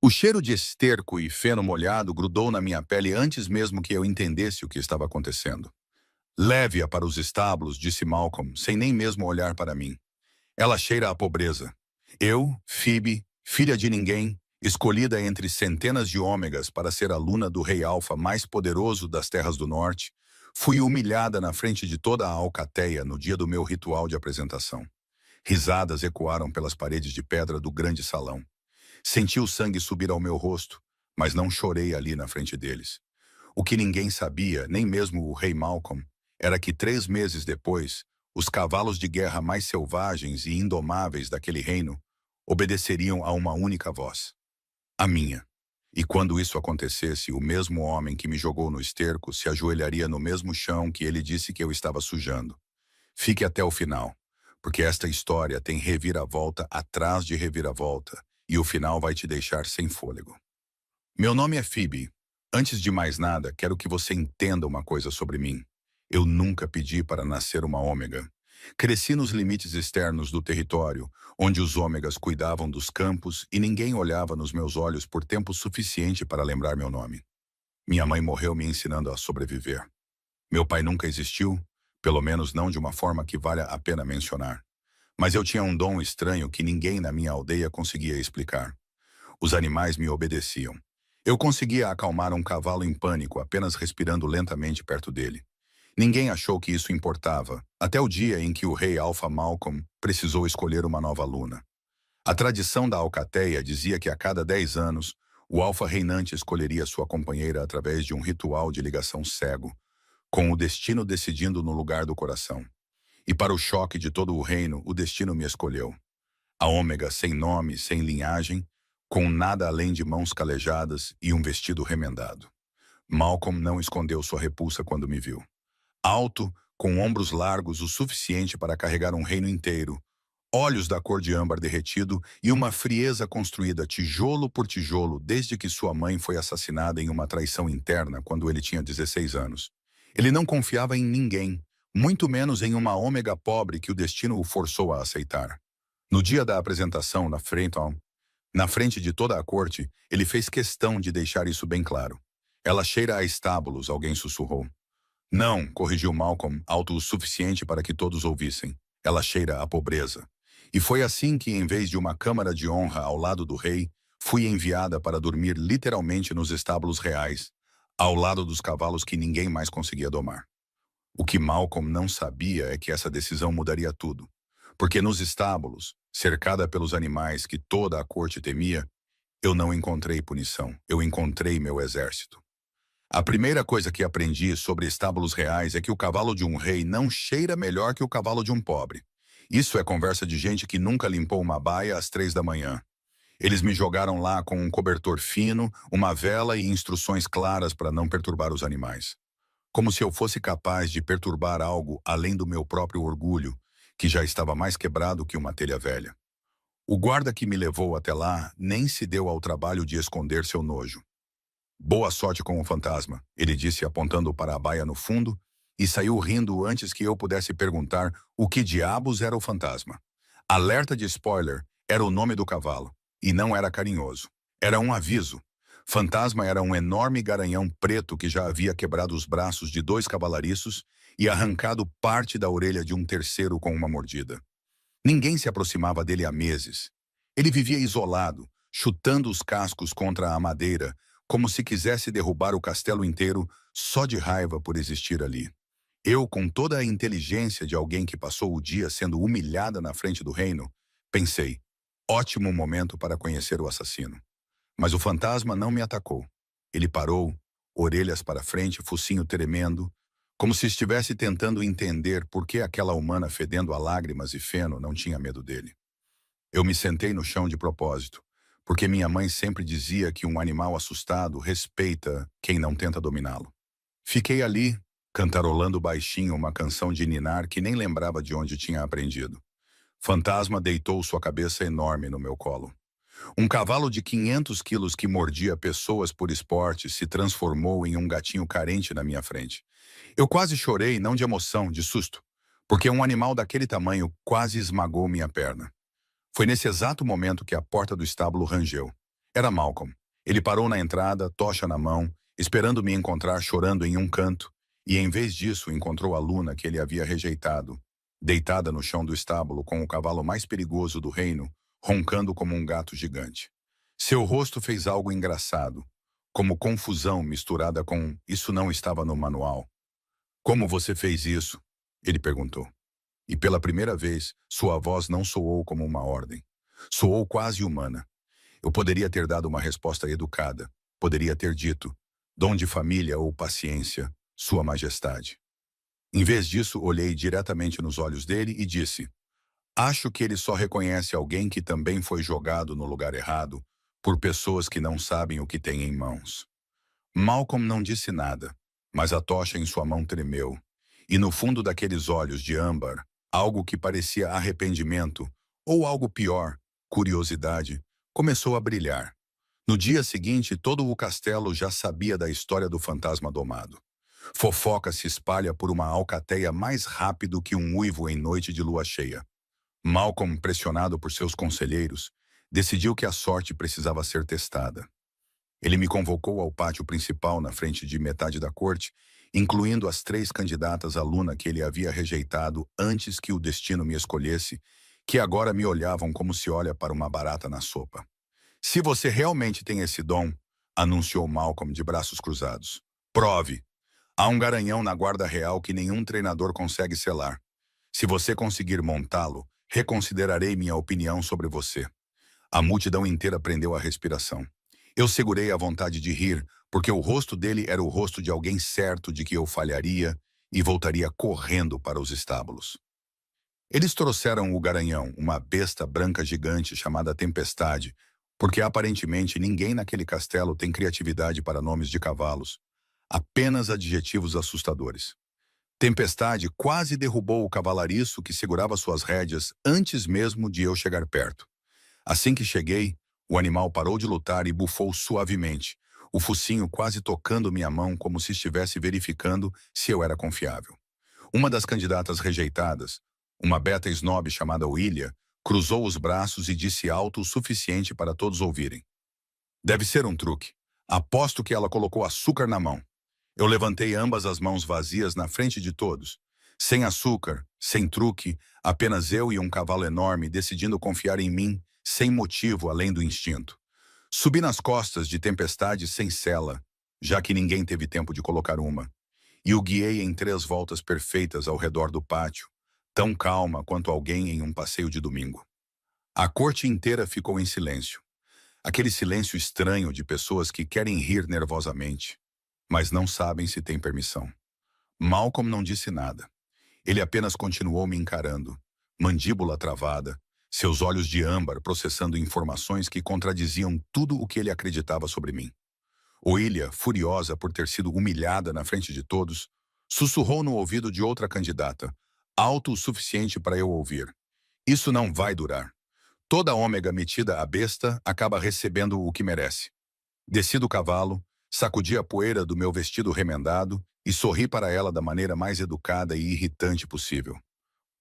O cheiro de esterco e feno molhado grudou na minha pele antes mesmo que eu entendesse o que estava acontecendo. Leve-a para os estábulos, disse Malcolm, sem nem mesmo olhar para mim. Ela cheira a pobreza. Eu, Phoebe, filha de ninguém, escolhida entre centenas de ômegas para ser aluna do rei Alfa mais poderoso das terras do norte, fui humilhada na frente de toda a alcateia no dia do meu ritual de apresentação. Risadas ecoaram pelas paredes de pedra do grande salão. Senti o sangue subir ao meu rosto, mas não chorei ali na frente deles. O que ninguém sabia, nem mesmo o rei Malcolm, era que 3 meses depois, os cavalos de guerra mais selvagens e indomáveis daquele reino obedeceriam a uma única voz, a minha. E quando isso acontecesse, o mesmo homem que me jogou no esterco se ajoelharia no mesmo chão que ele disse que eu estava sujando. Fique até o final, porque esta história tem reviravolta atrás de reviravolta, e o final vai te deixar sem fôlego. Meu nome é Phoebe. Antes de mais nada, quero que você entenda uma coisa sobre mim. Eu nunca pedi para nascer uma ômega. Cresci nos limites externos do território, onde os ômegas cuidavam dos campos e ninguém olhava nos meus olhos por tempo suficiente para lembrar meu nome. Minha mãe morreu me ensinando a sobreviver. Meu pai nunca existiu, pelo menos não de uma forma que valha a pena mencionar. Mas eu tinha um dom estranho que ninguém na minha aldeia conseguia explicar. Os animais me obedeciam. Eu conseguia acalmar um cavalo em pânico apenas respirando lentamente perto dele. Ninguém achou que isso importava, até o dia em que o rei Alfa Malcolm precisou escolher uma nova aluna. A tradição da alcateia dizia que a cada 10 anos, o Alfa reinante escolheria sua companheira através de um ritual de ligação cego, com o destino decidindo no lugar do coração. E para o choque de todo o reino, o destino me escolheu. A ômega sem nome, sem linhagem, com nada além de mãos calejadas e um vestido remendado. Malcolm não escondeu sua repulsa quando me viu. Alto, com ombros largos o suficiente para carregar um reino inteiro, olhos da cor de âmbar derretido e uma frieza construída tijolo por tijolo desde que sua mãe foi assassinada em uma traição interna quando ele tinha 16 anos. Ele não confiava em ninguém, muito menos em uma ômega pobre que o destino o forçou a aceitar. No dia da apresentação na frente de toda a corte, ele fez questão de deixar isso bem claro. Ela cheira a estábulos, alguém sussurrou. Não, corrigiu Malcolm, alto o suficiente para que todos ouvissem. Ela cheira a pobreza. E foi assim que, em vez de uma câmara de honra ao lado do rei, fui enviada para dormir literalmente nos estábulos reais, ao lado dos cavalos que ninguém mais conseguia domar. O que Malcolm não sabia é que essa decisão mudaria tudo. Porque nos estábulos, cercada pelos animais que toda a corte temia, eu não encontrei punição, eu encontrei meu exército. A primeira coisa que aprendi sobre estábulos reais é que o cavalo de um rei não cheira melhor que o cavalo de um pobre. Isso é conversa de gente que nunca limpou uma baia às 3 da manhã. Eles me jogaram lá com um cobertor fino, uma vela e instruções claras para não perturbar os animais. Como se eu fosse capaz de perturbar algo além do meu próprio orgulho, que já estava mais quebrado que uma telha velha. O guarda que me levou até lá nem se deu ao trabalho de esconder seu nojo. Boa sorte com o fantasma, ele disse apontando para a baia no fundo, e saiu rindo antes que eu pudesse perguntar o que diabos era o fantasma. Alerta de spoiler era o nome do cavalo, e não era carinhoso. Era um aviso. Fantasma era um enorme garanhão preto que já havia quebrado os braços de 2 cavalariços e arrancado parte da orelha de um terceiro com uma mordida. Ninguém se aproximava dele há meses. Ele vivia isolado, chutando os cascos contra a madeira, como se quisesse derrubar o castelo inteiro só de raiva por existir ali. Eu, com toda a inteligência de alguém que passou o dia sendo humilhada na frente do reino, pensei, ótimo momento para conhecer o assassino. Mas o fantasma não me atacou. Ele parou, orelhas para frente, focinho tremendo, como se estivesse tentando entender por que aquela humana fedendo a lágrimas e feno não tinha medo dele. Eu me sentei no chão de propósito, porque minha mãe sempre dizia que um animal assustado respeita quem não tenta dominá-lo. Fiquei ali, cantarolando baixinho uma canção de ninar que nem lembrava de onde tinha aprendido. Fantasma deitou sua cabeça enorme no meu colo. Um cavalo de 500 quilos que mordia pessoas por esporte se transformou em um gatinho carente na minha frente. Eu quase chorei, não de emoção, de susto, porque um animal daquele tamanho quase esmagou minha perna. Foi nesse exato momento que a porta do estábulo rangeu. Era Malcolm. Ele parou na entrada, tocha na mão, esperando me encontrar chorando em um canto, e em vez disso encontrou a Luna que ele havia rejeitado, deitada no chão do estábulo com o cavalo mais perigoso do reino, roncando como um gato gigante. Seu rosto fez algo engraçado, como confusão misturada com "isso não estava no manual". "Como você fez isso?" ele perguntou. E pela primeira vez, sua voz não soou como uma ordem. Soou quase humana. Eu poderia ter dado uma resposta educada. Poderia ter dito: "Dom de família ou paciência, Sua Majestade." Em vez disso, olhei diretamente nos olhos dele e disse: "Acho que ele só reconhece alguém que também foi jogado no lugar errado por pessoas que não sabem o que têm em mãos." Malcolm não disse nada, mas a tocha em sua mão tremeu, e no fundo daqueles olhos de âmbar, algo que parecia arrependimento, ou algo pior, curiosidade, começou a brilhar. No dia seguinte, todo o castelo já sabia da história do fantasma domado. Fofoca se espalha por uma alcateia mais rápido que um uivo em noite de lua cheia. Malcolm, pressionado por seus conselheiros, decidiu que a sorte precisava ser testada. Ele me convocou ao pátio principal na frente de metade da corte, incluindo as 3 candidatas à Luna que ele havia rejeitado antes que o destino me escolhesse, que agora me olhavam como se olha para uma barata na sopa. "Se você realmente tem esse dom", anunciou Malcolm de braços cruzados, "prove. Há um garanhão na guarda real que nenhum treinador consegue selar. Se você conseguir montá-lo, reconsiderarei minha opinião sobre você." A multidão inteira prendeu a respiração. Eu segurei a vontade de rir, porque o rosto dele era o rosto de alguém certo de que eu falharia e voltaria correndo para os estábulos. Eles trouxeram o garanhão, uma besta branca gigante chamada Tempestade, porque aparentemente ninguém naquele castelo tem criatividade para nomes de cavalos, apenas adjetivos assustadores. Tempestade quase derrubou o cavalariço que segurava suas rédeas antes mesmo de eu chegar perto. Assim que cheguei, o animal parou de lutar e bufou suavemente, o focinho quase tocando minha mão como se estivesse verificando se eu era confiável. Uma das candidatas rejeitadas, uma beta snob chamada Willia, cruzou os braços e disse alto o suficiente para todos ouvirem: "Deve ser um truque. Aposto que ela colocou açúcar na mão." Eu levantei ambas as mãos vazias na frente de todos. Sem açúcar, sem truque, apenas eu e um cavalo enorme decidindo confiar em mim, sem motivo além do instinto. Subi nas costas de Tempestade sem sela, já que ninguém teve tempo de colocar uma, e o guiei em 3 voltas perfeitas ao redor do pátio, tão calma quanto alguém em um passeio de domingo. A corte inteira ficou em silêncio. Aquele silêncio estranho de pessoas que querem rir nervosamente, mas não sabem se têm permissão. Malcolm não disse nada. Ele apenas continuou me encarando, mandíbula travada, seus olhos de âmbar processando informações que contradiziam tudo o que ele acreditava sobre mim. Oília, furiosa por ter sido humilhada na frente de todos, sussurrou no ouvido de outra candidata, alto o suficiente para eu ouvir: "Isso não vai durar. Toda ômega metida à besta acaba recebendo o que merece." Desci do cavalo, sacudi a poeira do meu vestido remendado e sorri para ela da maneira mais educada e irritante possível.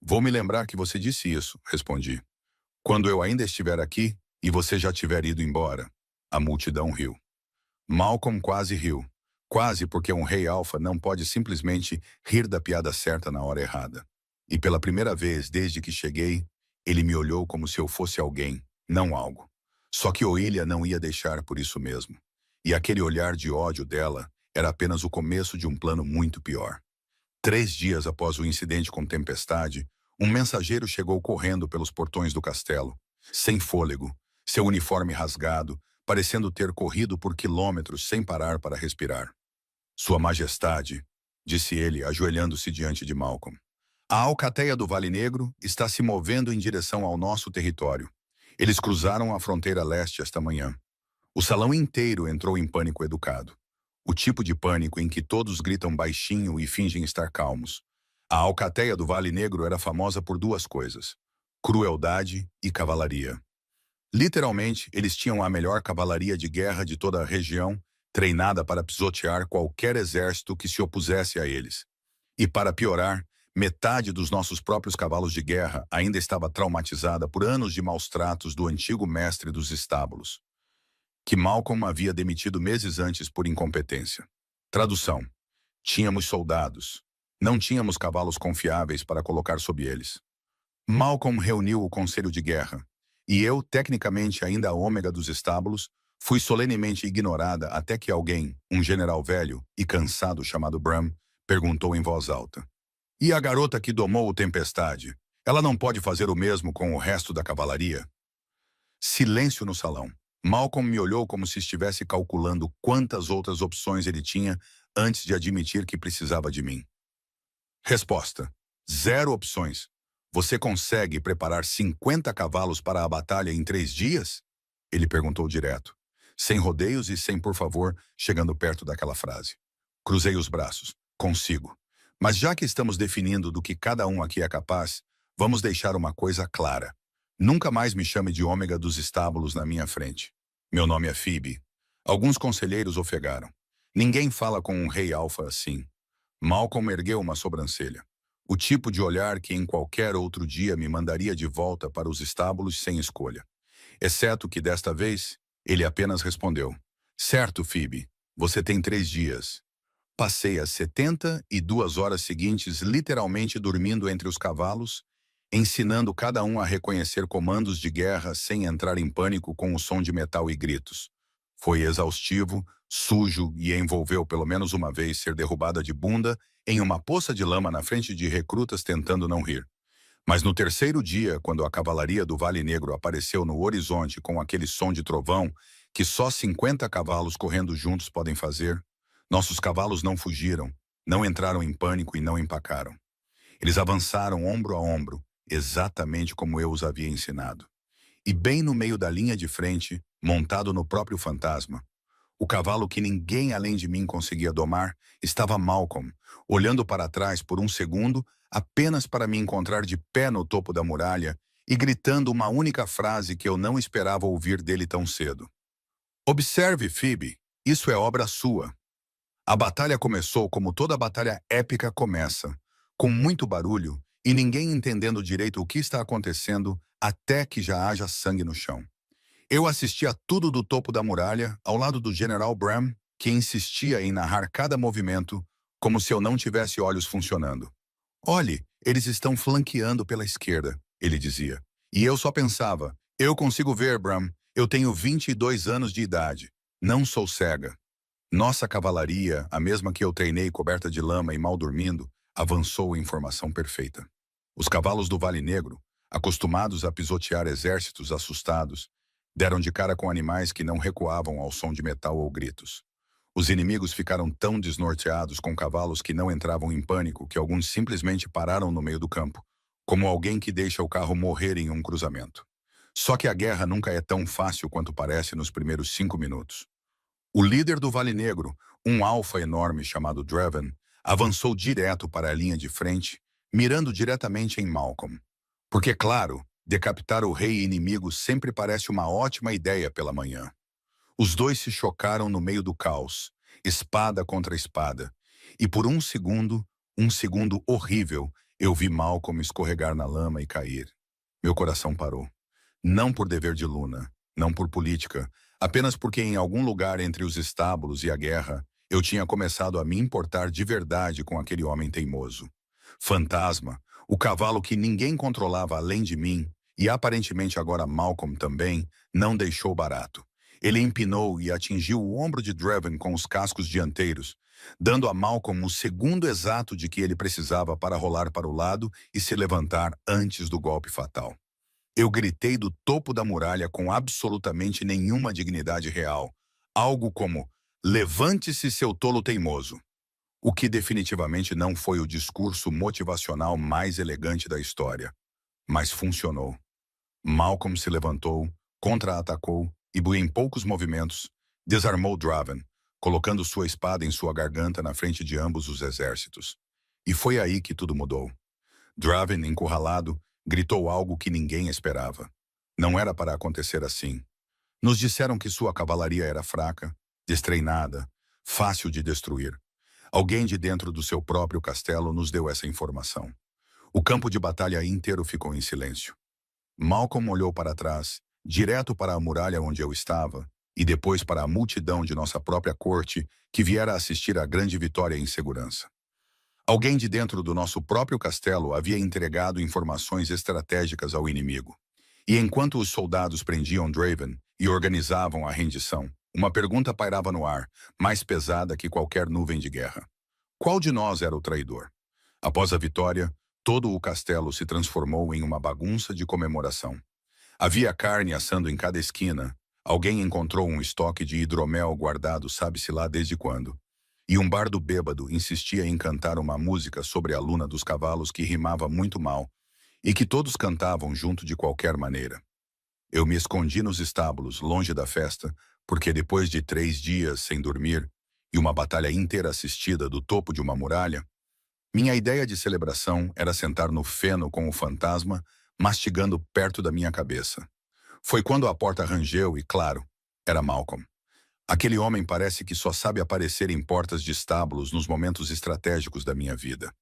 "Vou me lembrar que você disse isso", respondi, "quando eu ainda estiver aqui e você já tiver ido embora." A multidão riu. Malcolm quase riu. Quase porque um rei alfa não pode simplesmente rir da piada certa na hora errada. E pela primeira vez desde que cheguei, ele me olhou como se eu fosse alguém, não algo. Só que Oília não ia deixar por isso mesmo. E aquele olhar de ódio dela era apenas o começo de um plano muito pior. 3 dias após o incidente com Tempestade, um mensageiro chegou correndo pelos portões do castelo, sem fôlego, seu uniforme rasgado, parecendo ter corrido por quilômetros sem parar para respirar. "Sua Majestade", disse ele, ajoelhando-se diante de Malcolm, "a alcateia do Vale Negro está se movendo em direção ao nosso território. Eles cruzaram a fronteira leste esta manhã." O salão inteiro entrou em pânico educado. O tipo de pânico em que todos gritam baixinho e fingem estar calmos. A alcateia do Vale Negro era famosa por 2 coisas: crueldade e cavalaria. Literalmente, eles tinham a melhor cavalaria de guerra de toda a região, treinada para pisotear qualquer exército que se opusesse a eles. E para piorar, metade dos nossos próprios cavalos de guerra ainda estava traumatizada por anos de maus tratos do antigo mestre dos estábulos. que Malcolm havia demitido meses antes por incompetência. Tradução: tínhamos soldados. Não tínhamos cavalos confiáveis para colocar sob eles. Malcolm reuniu o conselho de guerra, e eu, tecnicamente ainda a ômega dos estábulos, fui solenemente ignorada até que alguém, um general velho e cansado chamado Bram, perguntou em voz alta: "E a garota que domou o Tempestade? Ela não pode fazer o mesmo com o resto da cavalaria?" Silêncio no salão. Malcolm me olhou como se estivesse calculando quantas outras opções ele tinha antes de admitir que precisava de mim. Resposta: zero opções. Você consegue preparar 50 cavalos para a batalha em 3 dias? Ele perguntou direto, sem rodeios e sem por favor, chegando perto daquela frase. Cruzei os braços. Consigo. Mas já que estamos definindo do que cada um aqui é capaz, vamos deixar uma coisa clara. Nunca mais me chame de ômega dos estábulos na minha frente. Meu nome é Phoebe. Alguns conselheiros ofegaram. Ninguém fala com um rei alfa assim. Malcolm ergueu uma sobrancelha. O tipo de olhar que em qualquer outro dia me mandaria de volta para os estábulos sem escolha. Exceto que desta vez, ele apenas respondeu: certo, Phoebe, você tem 3 dias. Passei as 72 horas seguintes literalmente dormindo entre os cavalos, ensinando cada um a reconhecer comandos de guerra sem entrar em pânico com o som de metal e gritos. Foi exaustivo, sujo e envolveu pelo menos uma vez ser derrubada de bunda em uma poça de lama na frente de recrutas tentando não rir. Mas no terceiro dia, quando a cavalaria do Vale Negro apareceu no horizonte com aquele som de trovão que só 50 cavalos correndo juntos podem fazer, nossos cavalos não fugiram, não entraram em pânico e não empacaram. Eles avançaram ombro a ombro, exatamente como eu os havia ensinado. E bem no meio da linha de frente, montado no próprio fantasma, o cavalo que ninguém além de mim conseguia domar estava Malcolm, olhando para trás por um segundo apenas para me encontrar de pé no topo da muralha e gritando uma única frase que eu não esperava ouvir dele tão cedo. Observe, Phoebe, isso é obra sua. A batalha começou como toda batalha épica começa, com muito barulho e ninguém entendendo direito o que está acontecendo até que já haja sangue no chão. Eu assisti a tudo do topo da muralha, ao lado do General Bram, que insistia em narrar cada movimento, como se eu não tivesse olhos funcionando. Olhe, eles estão flanqueando pela esquerda, ele dizia. E eu só pensava, eu consigo ver, Bram, eu tenho 22 anos de idade. Não sou cega. Nossa cavalaria, a mesma que eu treinei coberta de lama e mal dormindo, avançou em formação perfeita. Os cavalos do Vale Negro, acostumados a pisotear exércitos assustados, deram de cara com animais que não recuavam ao som de metal ou gritos. Os inimigos ficaram tão desnorteados com cavalos que não entravam em pânico que alguns simplesmente pararam no meio do campo, como alguém que deixa o carro morrer em um cruzamento. Só que a guerra nunca é tão fácil quanto parece nos primeiros 5 minutos. O líder do Vale Negro, um alfa enorme chamado Draven, avançou direto para a linha de frente, mirando diretamente em Malcolm. Porque, claro, decapitar o rei inimigo sempre parece uma ótima ideia pela manhã. Os dois se chocaram no meio do caos, espada contra espada, e por um segundo horrível, eu vi Malcolm escorregar na lama e cair. Meu coração parou. Não por dever de Luna, não por política, apenas porque em algum lugar entre os estábulos e a guerra, eu tinha começado a me importar de verdade com aquele homem teimoso. Fantasma, o cavalo que ninguém controlava além de mim, e aparentemente agora Malcolm também, não deixou barato. Ele empinou e atingiu o ombro de Draven com os cascos dianteiros, dando a Malcolm o segundo exato de que ele precisava para rolar para o lado e se levantar antes do golpe fatal. Eu gritei do topo da muralha com absolutamente nenhuma dignidade real, algo como: "Levante-se, seu tolo teimoso!" O que definitivamente não foi o discurso motivacional mais elegante da história, mas funcionou. Malcolm se levantou, contra-atacou e, em poucos movimentos, desarmou Draven, colocando sua espada em sua garganta na frente de ambos os exércitos. E foi aí que tudo mudou. Draven, encurralado, gritou algo que ninguém esperava. Não era para acontecer assim. Nos disseram que sua cavalaria era fraca, destreinada, fácil de destruir. Alguém de dentro do seu próprio castelo nos deu essa informação. O campo de batalha inteiro ficou em silêncio. Malcolm olhou para trás, direto para a muralha onde eu estava, e depois para a multidão de nossa própria corte que viera assistir à grande vitória em segurança. Alguém de dentro do nosso próprio castelo havia entregado informações estratégicas ao inimigo. E enquanto os soldados prendiam Draven e organizavam a rendição, uma pergunta pairava no ar, mais pesada que qualquer nuvem de guerra. Qual de nós era o traidor? Após a vitória, todo o castelo se transformou em uma bagunça de comemoração. Havia carne assando em cada esquina, alguém encontrou um estoque de hidromel guardado sabe-se lá desde quando. E um bardo bêbado insistia em cantar uma música sobre a luna dos cavalos que rimava muito mal, e que todos cantavam junto de qualquer maneira. Eu me escondi nos estábulos, longe da festa, porque depois de 3 dias sem dormir e uma batalha inteira assistida do topo de uma muralha, minha ideia de celebração era sentar no feno com o fantasma, mastigando perto da minha cabeça. Foi quando a porta rangeu e, claro, era Malcolm. Aquele homem parece que só sabe aparecer em portas de estábulos nos momentos estratégicos da minha vida.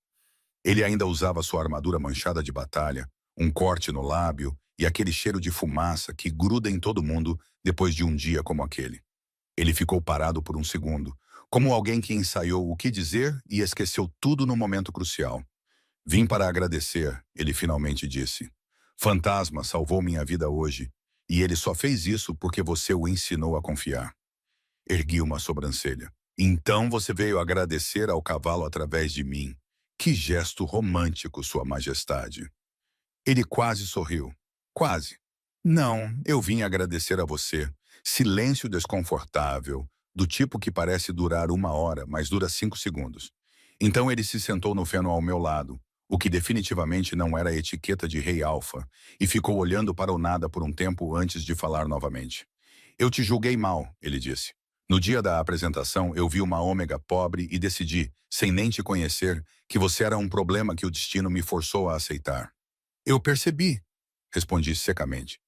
Ele ainda usava sua armadura manchada de batalha, um corte no lábio e aquele cheiro de fumaça que gruda em todo mundo depois de um dia como aquele. Ele ficou parado por um segundo, como alguém que ensaiou o que dizer e esqueceu tudo no momento crucial. Vim para agradecer, ele finalmente disse. Fantasma salvou minha vida hoje, e ele só fez isso porque você o ensinou a confiar. Ergui uma sobrancelha. Então você veio agradecer ao cavalo através de mim. Que gesto romântico, Sua Majestade. Ele quase sorriu. Quase. Não, eu vim agradecer a você. Silêncio desconfortável, do tipo que parece durar 1 hora, mas dura 5 segundos. Então ele se sentou no feno ao meu lado, o que definitivamente não era a etiqueta de rei alfa, e ficou olhando para o nada por um tempo antes de falar novamente. Eu te julguei mal, ele disse. No dia da apresentação, eu vi uma ômega pobre e decidi, sem nem te conhecer, que você era um problema que o destino me forçou a aceitar. Eu percebi, respondi secamente.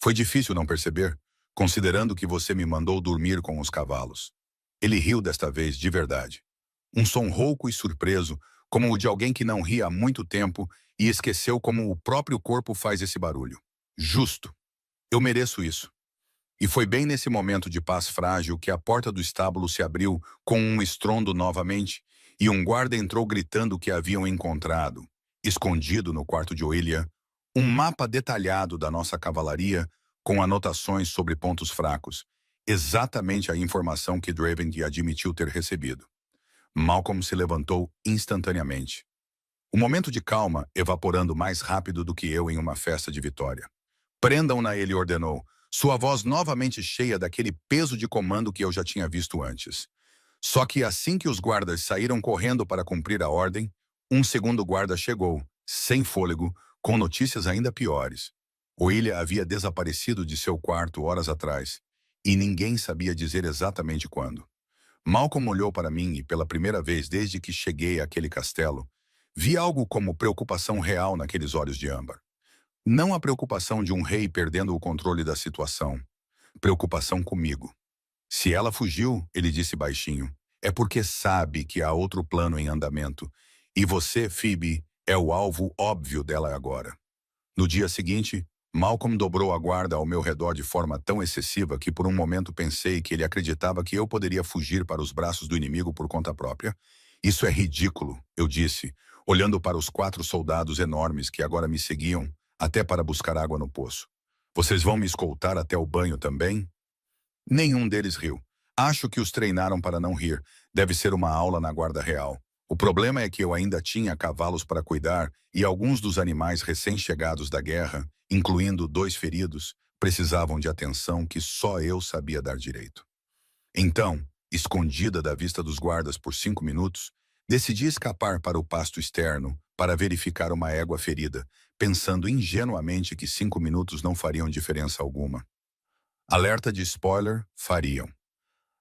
Foi difícil não perceber, considerando que você me mandou dormir com os cavalos. Ele riu desta vez de verdade. Um som rouco e surpreso, como o de alguém que não ri há muito tempo e esqueceu como o próprio corpo faz esse barulho. Justo. Eu mereço isso. E foi bem nesse momento de paz frágil que a porta do estábulo se abriu com um estrondo novamente e um guarda entrou gritando que haviam encontrado, escondido no quarto de Oilia, um mapa detalhado da nossa cavalaria com anotações sobre pontos fracos, exatamente a informação que Draven admitiu ter recebido. Malcolm se levantou instantaneamente. O momento de calma evaporando mais rápido do que eu em uma festa de vitória. Prendam-na, ele ordenou, sua voz novamente cheia daquele peso de comando que eu já tinha visto antes. Só que assim que os guardas saíram correndo para cumprir a ordem, um segundo guarda chegou, sem fôlego, com notícias ainda piores. Oilia havia desaparecido de seu quarto horas atrás, e ninguém sabia dizer exatamente quando. Malcolm olhou para mim e, pela primeira vez desde que cheguei àquele castelo, vi algo como preocupação real naqueles olhos de âmbar. Não a preocupação de um rei perdendo o controle da situação. Preocupação comigo. Se ela fugiu, ele disse baixinho, é porque sabe que há outro plano em andamento. E você, Phoebe, é o alvo óbvio dela agora. No dia seguinte, Malcolm dobrou a guarda ao meu redor de forma tão excessiva que por um momento pensei que ele acreditava que eu poderia fugir para os braços do inimigo por conta própria. Isso é ridículo, eu disse, olhando para os 4 soldados enormes que agora me seguiam, até para buscar água no poço. Vocês vão me escoltar até o banho também? Nenhum deles riu. Acho que os treinaram para não rir. Deve ser uma aula na guarda real. O problema é que eu ainda tinha cavalos para cuidar e alguns dos animais recém-chegados da guerra, incluindo 2 feridos, precisavam de atenção que só eu sabia dar direito. Então, escondida da vista dos guardas por 5 minutos, decidi escapar para o pasto externo para verificar uma égua ferida, pensando ingenuamente que 5 minutos não fariam diferença alguma. Alerta de spoiler, fariam.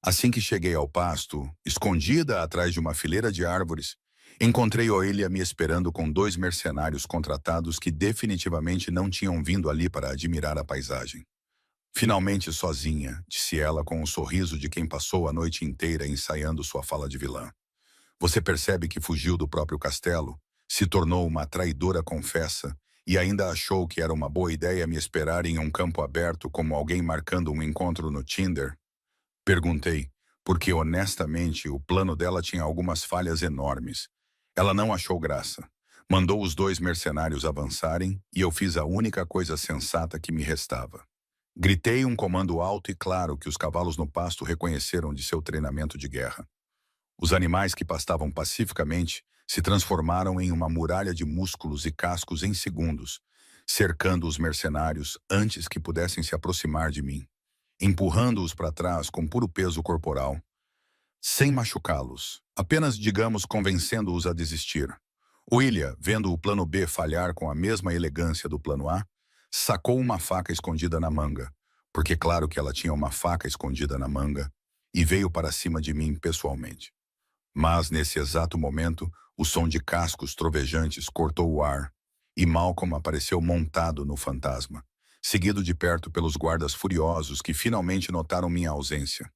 Assim que cheguei ao pasto, escondida atrás de uma fileira de árvores, encontrei Oilia me esperando com 2 mercenários contratados que definitivamente não tinham vindo ali para admirar a paisagem. Finalmente sozinha, disse ela com um sorriso de quem passou a noite inteira ensaiando sua fala de vilã. Você percebe que fugiu do próprio castelo, se tornou uma traidora confessa e ainda achou que era uma boa ideia me esperar em um campo aberto como alguém marcando um encontro no Tinder? Perguntei, porque honestamente o plano dela tinha algumas falhas enormes. Ela não achou graça. Mandou os dois mercenários avançarem e eu fiz a única coisa sensata que me restava. Gritei um comando alto e claro que os cavalos no pasto reconheceram de seu treinamento de guerra. Os animais que pastavam pacificamente se transformaram em uma muralha de músculos e cascos em segundos, cercando os mercenários antes que pudessem se aproximar de mim, empurrando-os para trás com puro peso corporal, sem machucá-los, apenas, digamos, convencendo-os a desistir. William, vendo o plano B falhar com a mesma elegância do plano A, sacou uma faca escondida na manga, porque claro que ela tinha uma faca escondida na manga, e veio para cima de mim pessoalmente. Mas, nesse exato momento, o som de cascos trovejantes cortou o ar, e Malcolm apareceu montado no fantasma, seguido de perto pelos guardas furiosos que finalmente notaram minha ausência.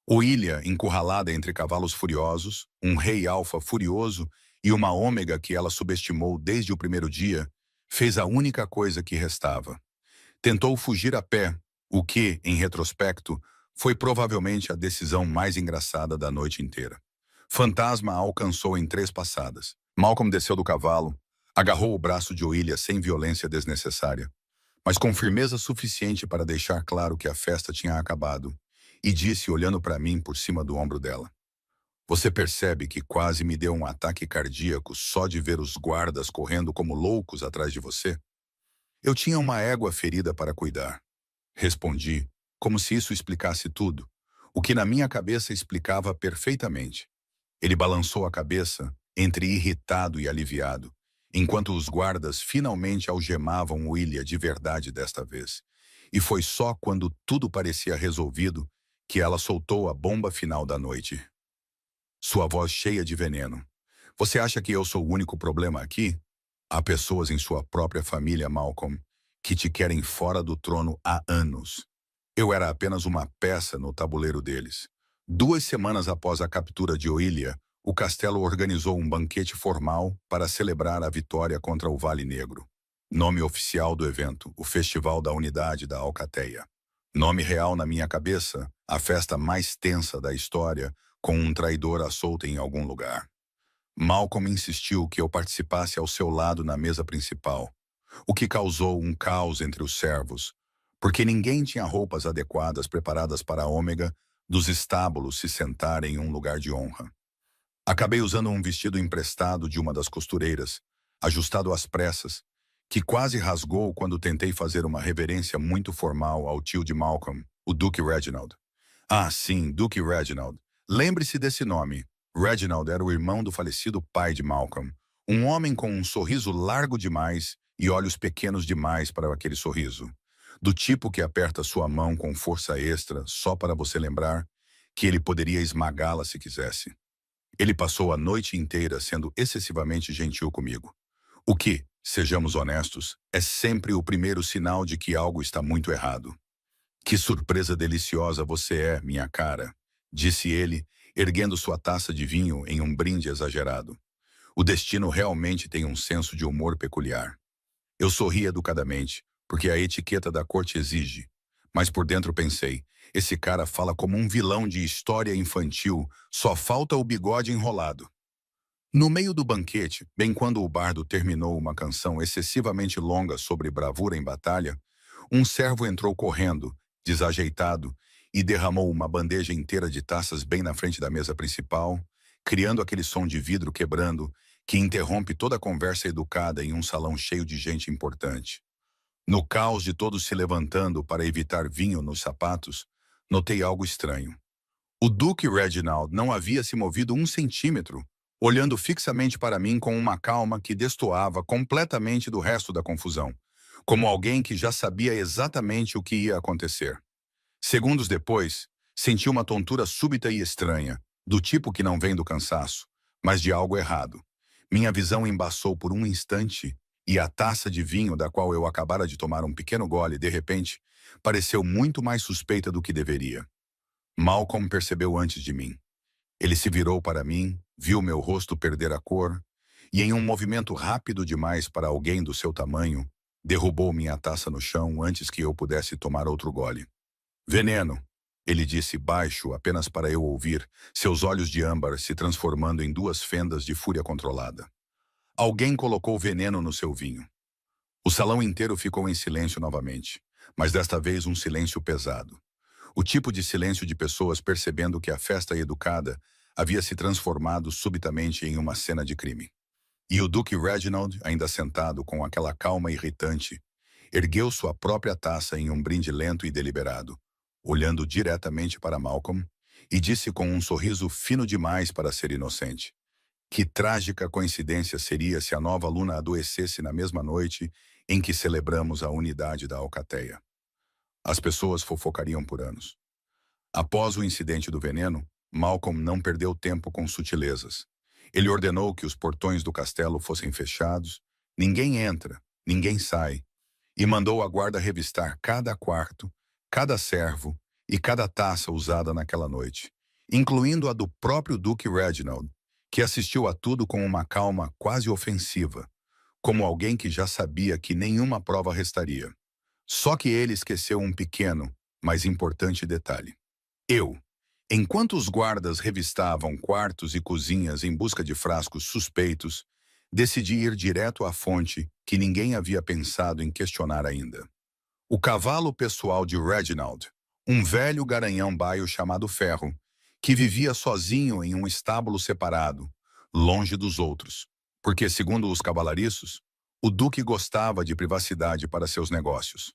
Ilha, encurralada entre cavalos furiosos, um rei alfa furioso e uma ômega que ela subestimou desde o primeiro dia, fez a única coisa que restava. Tentou fugir a pé, o que, em retrospecto, foi provavelmente a decisão mais engraçada da noite inteira. Fantasma a alcançou em 3 passadas. Malcolm desceu do cavalo, agarrou o braço de Oília sem violência desnecessária, mas com firmeza suficiente para deixar claro que a festa tinha acabado, e disse olhando para mim por cima do ombro dela. Você percebe que quase me deu um ataque cardíaco só de ver os guardas correndo como loucos atrás de você? Eu tinha uma égua ferida para cuidar. Respondi, como se isso explicasse tudo, o que na minha cabeça explicava perfeitamente. Ele balançou a cabeça, entre irritado e aliviado, enquanto os guardas finalmente algemavam William de verdade desta vez. E foi só quando tudo parecia resolvido que ela soltou a bomba final da noite. Sua voz cheia de veneno. Você acha que eu sou o único problema aqui? Há pessoas em sua própria família, Malcolm, que te querem fora do trono há anos. Eu era apenas uma peça no tabuleiro deles. 2 semanas após a captura de Oília, o castelo organizou um banquete formal para celebrar a vitória contra o Vale Negro. Nome oficial do evento, o Festival da Unidade da Alcateia. Nome real na minha cabeça, a festa mais tensa da história, com um traidor à solta em algum lugar. Malcolm insistiu que eu participasse ao seu lado na mesa principal, o que causou um caos entre os servos, porque ninguém tinha roupas adequadas preparadas para a Ômega dos estábulos se sentar em um lugar de honra. Acabei usando um vestido emprestado de uma das costureiras, ajustado às pressas, que quase rasgou quando tentei fazer uma reverência muito formal ao tio de Malcolm, o Duque Reginald. Ah, sim, Duque Reginald. Lembre-se desse nome. Reginald era o irmão do falecido pai de Malcolm, um homem com um sorriso largo demais e olhos pequenos demais para aquele sorriso. Do tipo que aperta sua mão com força extra só para você lembrar que ele poderia esmagá-la se quisesse. Ele passou a noite inteira sendo excessivamente gentil comigo. O que, sejamos honestos, é sempre o primeiro sinal de que algo está muito errado. Que surpresa deliciosa você é, minha cara, disse ele, erguendo sua taça de vinho em um brinde exagerado. O destino realmente tem um senso de humor peculiar. Eu sorri educadamente, porque a etiqueta da corte exige. Mas por dentro pensei, esse cara fala como um vilão de história infantil, só falta o bigode enrolado. No meio do banquete, bem quando o bardo terminou uma canção excessivamente longa sobre bravura em batalha, um servo entrou correndo, desajeitado, e derramou uma bandeja inteira de taças bem na frente da mesa principal, criando aquele som de vidro quebrando que interrompe toda a conversa educada em um salão cheio de gente importante. No caos de todos se levantando para evitar vinho nos sapatos, notei algo estranho. O Duque Reginald não havia se movido 1 centímetro, olhando fixamente para mim com uma calma que destoava completamente do resto da confusão, como alguém que já sabia exatamente o que ia acontecer. Segundos depois, senti uma tontura súbita e estranha, do tipo que não vem do cansaço, mas de algo errado. Minha visão embaçou por um instante e a taça de vinho da qual eu acabara de tomar um pequeno gole, de repente, pareceu muito mais suspeita do que deveria. Malcolm percebeu antes de mim. Ele se virou para mim, viu meu rosto perder a cor e, em um movimento rápido demais para alguém do seu tamanho, derrubou minha taça no chão antes que eu pudesse tomar outro gole. Veneno, Ele disse baixo, apenas para eu ouvir, seus olhos de âmbar se transformando em duas fendas de fúria controlada. Alguém colocou veneno no seu vinho. O salão inteiro ficou em silêncio novamente, mas desta vez um silêncio pesado. O tipo de silêncio de pessoas percebendo que a festa educada havia se transformado subitamente em uma cena de crime. E o Duque Reginald, ainda sentado com aquela calma irritante, ergueu sua própria taça em um brinde lento e deliberado, olhando diretamente para Malcolm, e disse com um sorriso fino demais para ser inocente: que trágica coincidência seria se a nova aluna adoecesse na mesma noite em que celebramos a unidade da Alcateia. As pessoas fofocariam por anos. Após o incidente do veneno, Malcolm não perdeu tempo com sutilezas. Ele ordenou que os portões do castelo fossem fechados, ninguém entra, ninguém sai, e mandou a guarda revistar cada quarto, cada servo e cada taça usada naquela noite, incluindo a do próprio Duque Reginald, que assistiu a tudo com uma calma quase ofensiva, como alguém que já sabia que nenhuma prova restaria. Só que ele esqueceu um pequeno, mas importante detalhe. Eu, enquanto os guardas revistavam quartos e cozinhas em busca de frascos suspeitos, decidi ir direto à fonte que ninguém havia pensado em questionar ainda. O cavalo pessoal de Reginald, um velho garanhão baio chamado Ferro, que vivia sozinho em um estábulo separado, longe dos outros, porque, segundo os cavalariços, o duque gostava de privacidade para seus negócios.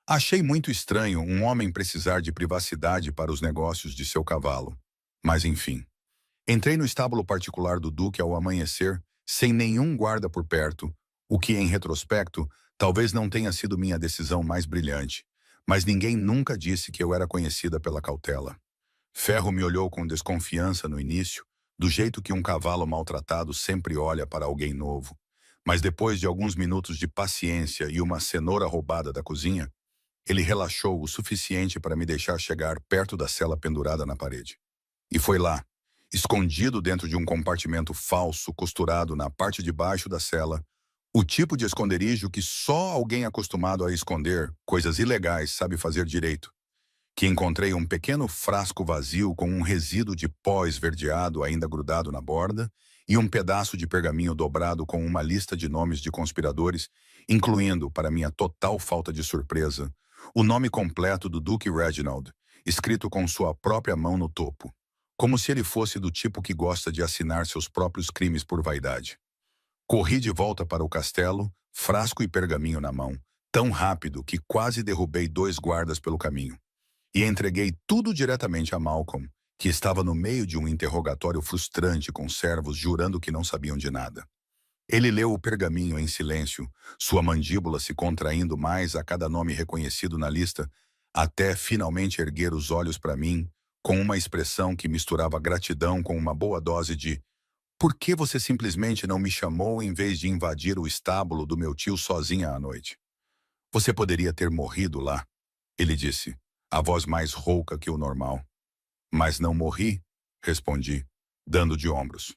Achei muito estranho um homem precisar de privacidade para os negócios de seu cavalo. Mas enfim. Entrei no estábulo particular do duque ao amanhecer, sem nenhum guarda por perto, o que, em retrospecto, talvez não tenha sido minha decisão mais brilhante. Mas ninguém nunca disse que eu era conhecida pela cautela. Ferro me olhou com desconfiança no início, do jeito que um cavalo maltratado sempre olha para alguém novo. Mas depois de alguns minutos de paciência e uma cenoura roubada da cozinha, ele relaxou o suficiente para me deixar chegar perto da cela pendurada na parede. E foi lá, escondido dentro de um compartimento falso costurado na parte de baixo da cela, o tipo de esconderijo que só alguém acostumado a esconder coisas ilegais sabe fazer direito, que encontrei um pequeno frasco vazio com um resíduo de pó esverdeado ainda grudado na borda e um pedaço de pergaminho dobrado com uma lista de nomes de conspiradores, incluindo, para minha total falta de surpresa, o nome completo do Duque Reginald, escrito com sua própria mão no topo, como se ele fosse do tipo que gosta de assinar seus próprios crimes por vaidade. Corri de volta para o castelo, frasco e pergaminho na mão, tão rápido que quase derrubei 2 guardas pelo caminho, e entreguei tudo diretamente a Malcolm, que estava no meio de um interrogatório frustrante com servos jurando que não sabiam de nada. Ele leu o pergaminho em silêncio, sua mandíbula se contraindo mais a cada nome reconhecido na lista, até finalmente erguer os olhos para mim, com uma expressão que misturava gratidão com uma boa dose de "Por que você simplesmente não me chamou em vez de invadir o estábulo do meu tio sozinha à noite? Você poderia ter morrido lá", ele disse, a voz mais rouca que o normal. "Mas não morri", respondi, dando de ombros.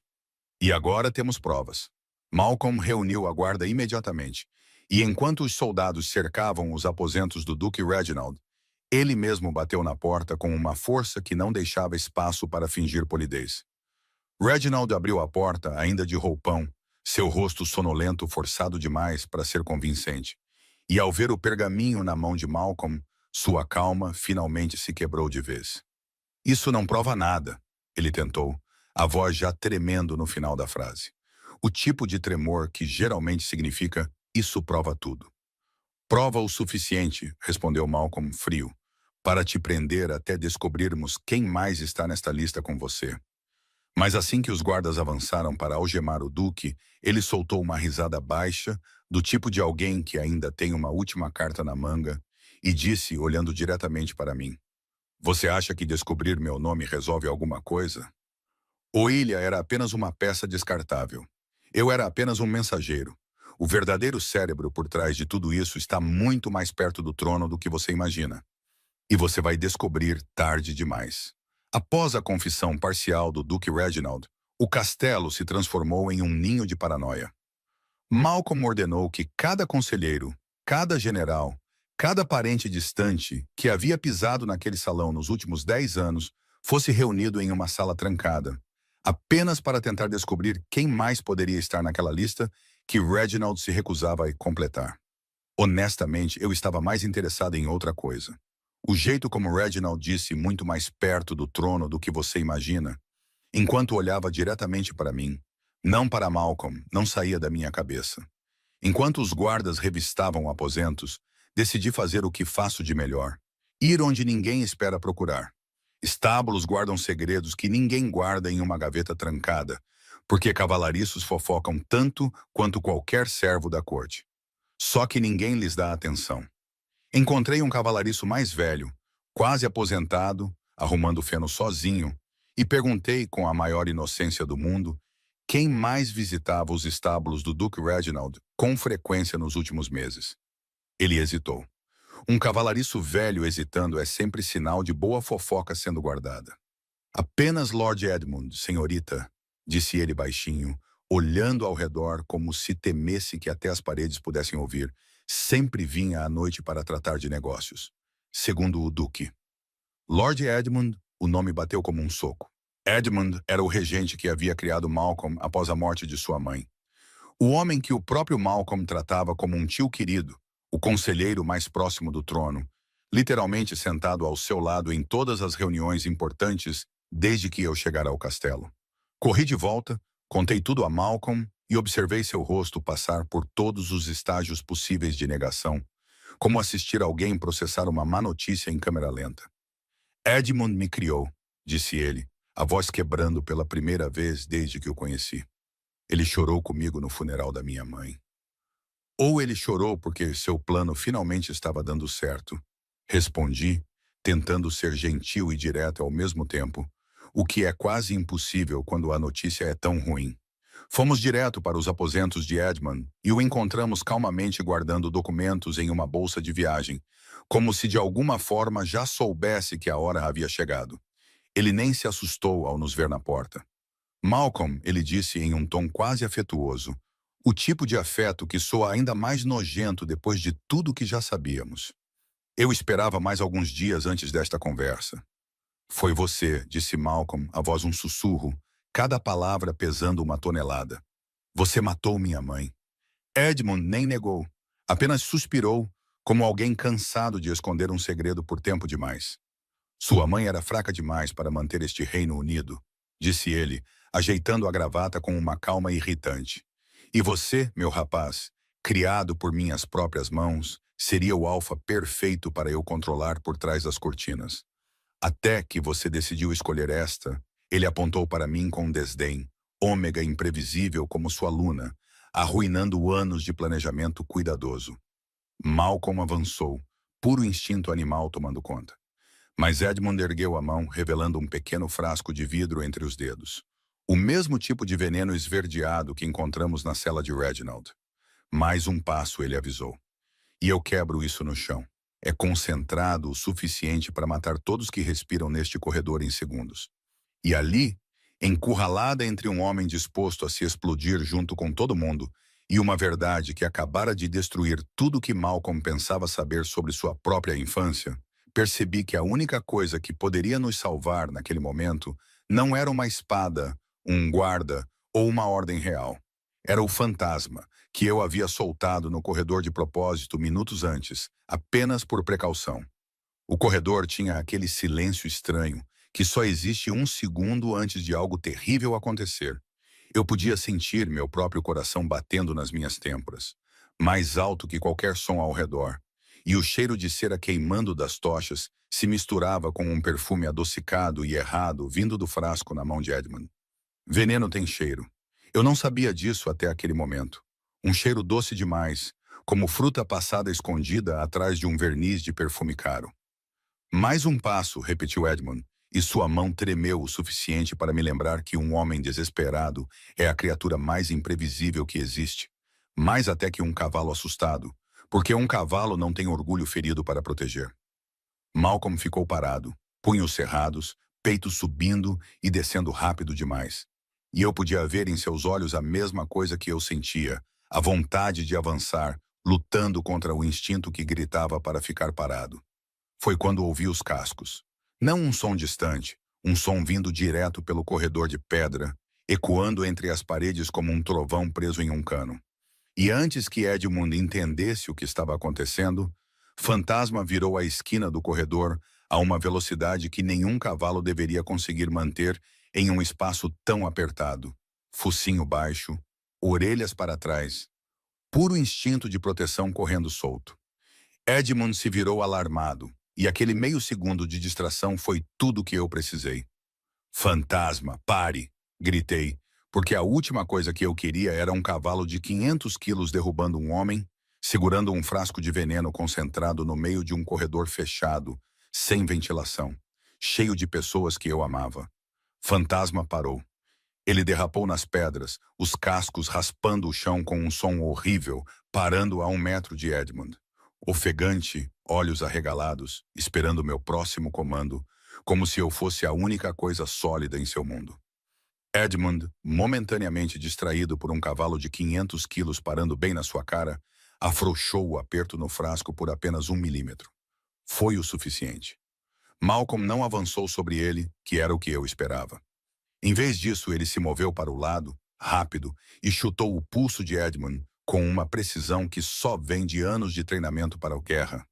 "E agora temos provas." Malcolm reuniu a guarda imediatamente, e enquanto os soldados cercavam os aposentos do Duque Reginald, ele mesmo bateu na porta com uma força que não deixava espaço para fingir polidez. Reginald abriu a porta, ainda de roupão, seu rosto sonolento forçado demais para ser convincente, e ao ver o pergaminho na mão de Malcolm, sua calma finalmente se quebrou de vez. "Isso não prova nada", ele tentou, a voz já tremendo no final da frase. O tipo de tremor que geralmente significa "isso prova tudo." "Prova o suficiente", respondeu Malcolm frio, "para te prender até descobrirmos quem mais está nesta lista com você." Mas assim que os guardas avançaram para algemar o duque, ele soltou uma risada baixa, do tipo de alguém que ainda tem uma última carta na manga, e disse, olhando diretamente para mim: "Você acha que descobrir meu nome resolve alguma coisa?" Oília era apenas uma peça descartável. Eu era apenas um mensageiro. O verdadeiro cérebro por trás de tudo isso está muito mais perto do trono do que você imagina. E você vai descobrir tarde demais. Após a confissão parcial do Duque Reginald, o castelo se transformou em um ninho de paranoia. Malcolm ordenou que cada conselheiro, cada general, cada parente distante que havia pisado naquele salão nos últimos 10 anos fosse reunido em uma sala trancada, apenas para tentar descobrir quem mais poderia estar naquela lista que Reginald se recusava a completar. Honestamente, eu estava mais interessado em outra coisa. O jeito como Reginald disse muito mais perto do trono do que você imagina, enquanto olhava diretamente para mim, não para Malcolm, não saía da minha cabeça. Enquanto os guardas revistavam aposentos, decidi fazer o que faço de melhor. Ir onde ninguém espera procurar. Estábulos guardam segredos que ninguém guarda em uma gaveta trancada, porque cavalariços fofocam tanto quanto qualquer servo da corte. Só que ninguém lhes dá atenção. Encontrei um cavalariço mais velho, quase aposentado, arrumando feno sozinho, e perguntei com a maior inocência do mundo quem mais visitava os estábulos do Duque Reginald com frequência nos últimos meses. Ele hesitou. Um cavalariço velho hesitando é sempre sinal de boa fofoca sendo guardada. Apenas Lord Edmund, senhorita, disse ele baixinho, olhando ao redor como se temesse que até as paredes pudessem ouvir, sempre vinha à noite para tratar de negócios. Segundo o Duque. Lord Edmund, o nome bateu como um soco. Edmund era o regente que havia criado Malcolm após a morte de sua mãe. O homem que o próprio Malcolm tratava como um tio querido, o conselheiro mais próximo do trono, literalmente sentado ao seu lado em todas as reuniões importantes desde que eu chegara ao castelo. Corri de volta, contei tudo a Malcolm e observei seu rosto passar por todos os estágios possíveis de negação, como assistir alguém processar uma má notícia em câmera lenta. Edmund me criou, disse ele, a voz quebrando pela primeira vez desde que o conheci. Ele chorou comigo no funeral da minha mãe. Ou ele chorou porque seu plano finalmente estava dando certo. Respondi, tentando ser gentil e direto ao mesmo tempo, o que é quase impossível quando a notícia é tão ruim. Fomos direto para os aposentos de Edmund e o encontramos calmamente guardando documentos em uma bolsa de viagem, como se de alguma forma já soubesse que a hora havia chegado. Ele nem se assustou ao nos ver na porta. Malcolm, ele disse em um tom quase afetuoso, o tipo de afeto que soa ainda mais nojento depois de tudo que já sabíamos. Eu esperava mais alguns dias antes desta conversa. Foi você, disse Malcolm, a voz um sussurro, cada palavra pesando uma tonelada. Você matou minha mãe. Edmund nem negou, apenas suspirou, como alguém cansado de esconder um segredo por tempo demais. Sua mãe era fraca demais para manter este reino unido, disse ele, ajeitando a gravata com uma calma irritante. E você, meu rapaz, criado por minhas próprias mãos, seria o alfa perfeito para eu controlar por trás das cortinas. Até que você decidiu escolher esta, ele apontou para mim com desdém, ômega imprevisível como sua luna, arruinando anos de planejamento cuidadoso. Malcolm avançou, puro instinto animal tomando conta. Mas Edmund ergueu a mão, revelando um pequeno frasco de vidro entre os dedos. O mesmo tipo de veneno esverdeado que encontramos na cela de Reginald. Mais um passo, ele avisou. E eu quebro isso no chão. É concentrado o suficiente para matar todos que respiram neste corredor em segundos. E ali, encurralada entre um homem disposto a se explodir junto com todo mundo e uma verdade que acabara de destruir tudo que Malcolm pensava saber sobre sua própria infância, percebi que a única coisa que poderia nos salvar naquele momento não era uma espada, um guarda ou uma ordem real. Era o fantasma que eu havia soltado no corredor de propósito minutos antes, apenas por precaução. O corredor tinha aquele silêncio estranho que só existe um segundo antes de algo terrível acontecer. Eu podia sentir meu próprio coração batendo nas minhas têmporas, mais alto que qualquer som ao redor, e o cheiro de cera queimando das tochas se misturava com um perfume adocicado e errado vindo do frasco na mão de Edmund. Veneno tem cheiro. Eu não sabia disso até aquele momento. Um cheiro doce demais, como fruta passada escondida atrás de um verniz de perfume caro. Mais um passo, repetiu Edmund, e sua mão tremeu o suficiente para me lembrar que um homem desesperado é a criatura mais imprevisível que existe, mais até que um cavalo assustado, porque um cavalo não tem orgulho ferido para proteger. Malcolm ficou parado, punhos cerrados, peito subindo e descendo rápido demais. E eu podia ver em seus olhos a mesma coisa que eu sentia, a vontade de avançar, lutando contra o instinto que gritava para ficar parado. Foi quando ouvi os cascos. Não um som distante, um som vindo direto pelo corredor de pedra, ecoando entre as paredes como um trovão preso em um cano. E antes que Edmund entendesse o que estava acontecendo, Fantasma virou a esquina do corredor a uma velocidade que nenhum cavalo deveria conseguir manter em um espaço tão apertado. Focinho baixo, orelhas para trás, puro instinto de proteção correndo solto. Edmund se virou alarmado, e aquele meio segundo de distração foi tudo o que eu precisei. Fantasma, pare! Gritei, porque a última coisa que eu queria era um cavalo de 500 quilos derrubando um homem, segurando um frasco de veneno concentrado no meio de um corredor fechado, sem ventilação, cheio de pessoas que eu amava. Fantasma parou. Ele derrapou nas pedras, os cascos raspando o chão com um som horrível, parando a 1 metro de Edmund. Ofegante, olhos arregalados, esperando meu próximo comando, como se eu fosse a única coisa sólida em seu mundo. Edmund, momentaneamente distraído por um cavalo de 500 quilos parando bem na sua cara, afrouxou o aperto no frasco por apenas 1 milímetro. Foi o suficiente. Malcolm não avançou sobre ele, que era o que eu esperava. Em vez disso, ele se moveu para o lado, rápido, e chutou o pulso de Edmund com uma precisão que só vem de anos de treinamento para a guerra.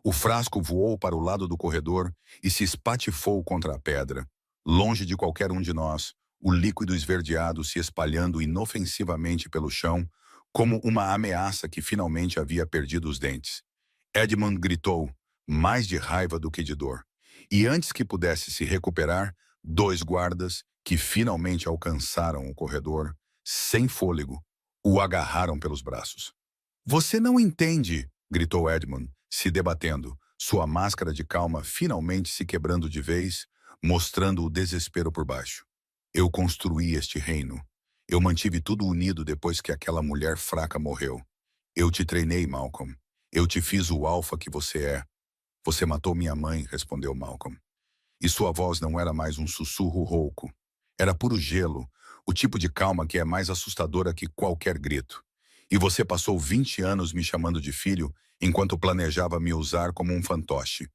O frasco voou para o lado do corredor e se espatifou contra a pedra. Longe de qualquer um de nós, o líquido esverdeado se espalhando inofensivamente pelo chão, como uma ameaça que finalmente havia perdido os dentes. Edmund gritou, mais de raiva do que de dor. E antes que pudesse se recuperar, 2 guardas, que finalmente alcançaram o corredor, sem fôlego, o agarraram pelos braços. Você não entende, gritou Edmund, se debatendo, sua máscara de calma finalmente se quebrando de vez, mostrando o desespero por baixo. Eu construí este reino. Eu mantive tudo unido depois que aquela mulher fraca morreu. Eu te treinei, Malcolm. Eu te fiz o alfa que você é. Você matou minha mãe, respondeu Malcolm. E sua voz não era mais um sussurro rouco. Era puro gelo, o tipo de calma que é mais assustadora que qualquer grito. E você passou 20 anos me chamando de filho, enquanto planejava me usar como um fantoche.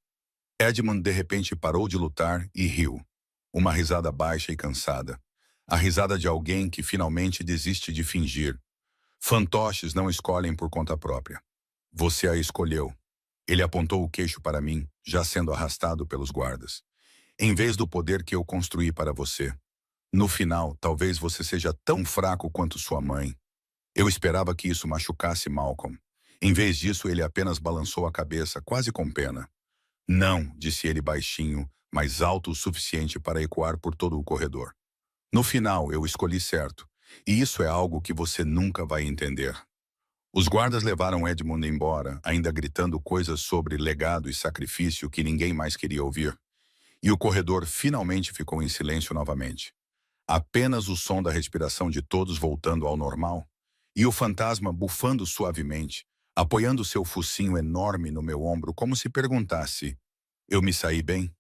Edmund de repente parou de lutar e riu. Uma risada baixa e cansada. A risada de alguém que finalmente desiste de fingir. Fantoches não escolhem por conta própria. Você a escolheu. Ele apontou o queixo para mim, já sendo arrastado pelos guardas. Em vez do poder que eu construí para você. No final, talvez você seja tão fraco quanto sua mãe. Eu esperava que isso machucasse Malcolm. Em vez disso, ele apenas balançou a cabeça, quase com pena. Não, disse ele baixinho, mas alto o suficiente para ecoar por todo o corredor. No final, eu escolhi certo. E isso é algo que você nunca vai entender. Os guardas levaram Edmund embora, ainda gritando coisas sobre legado e sacrifício que ninguém mais queria ouvir. E o corredor finalmente ficou em silêncio novamente. Apenas o som da respiração de todos voltando ao normal, e o fantasma bufando suavemente, apoiando seu focinho enorme no meu ombro como se perguntasse, eu me saí bem?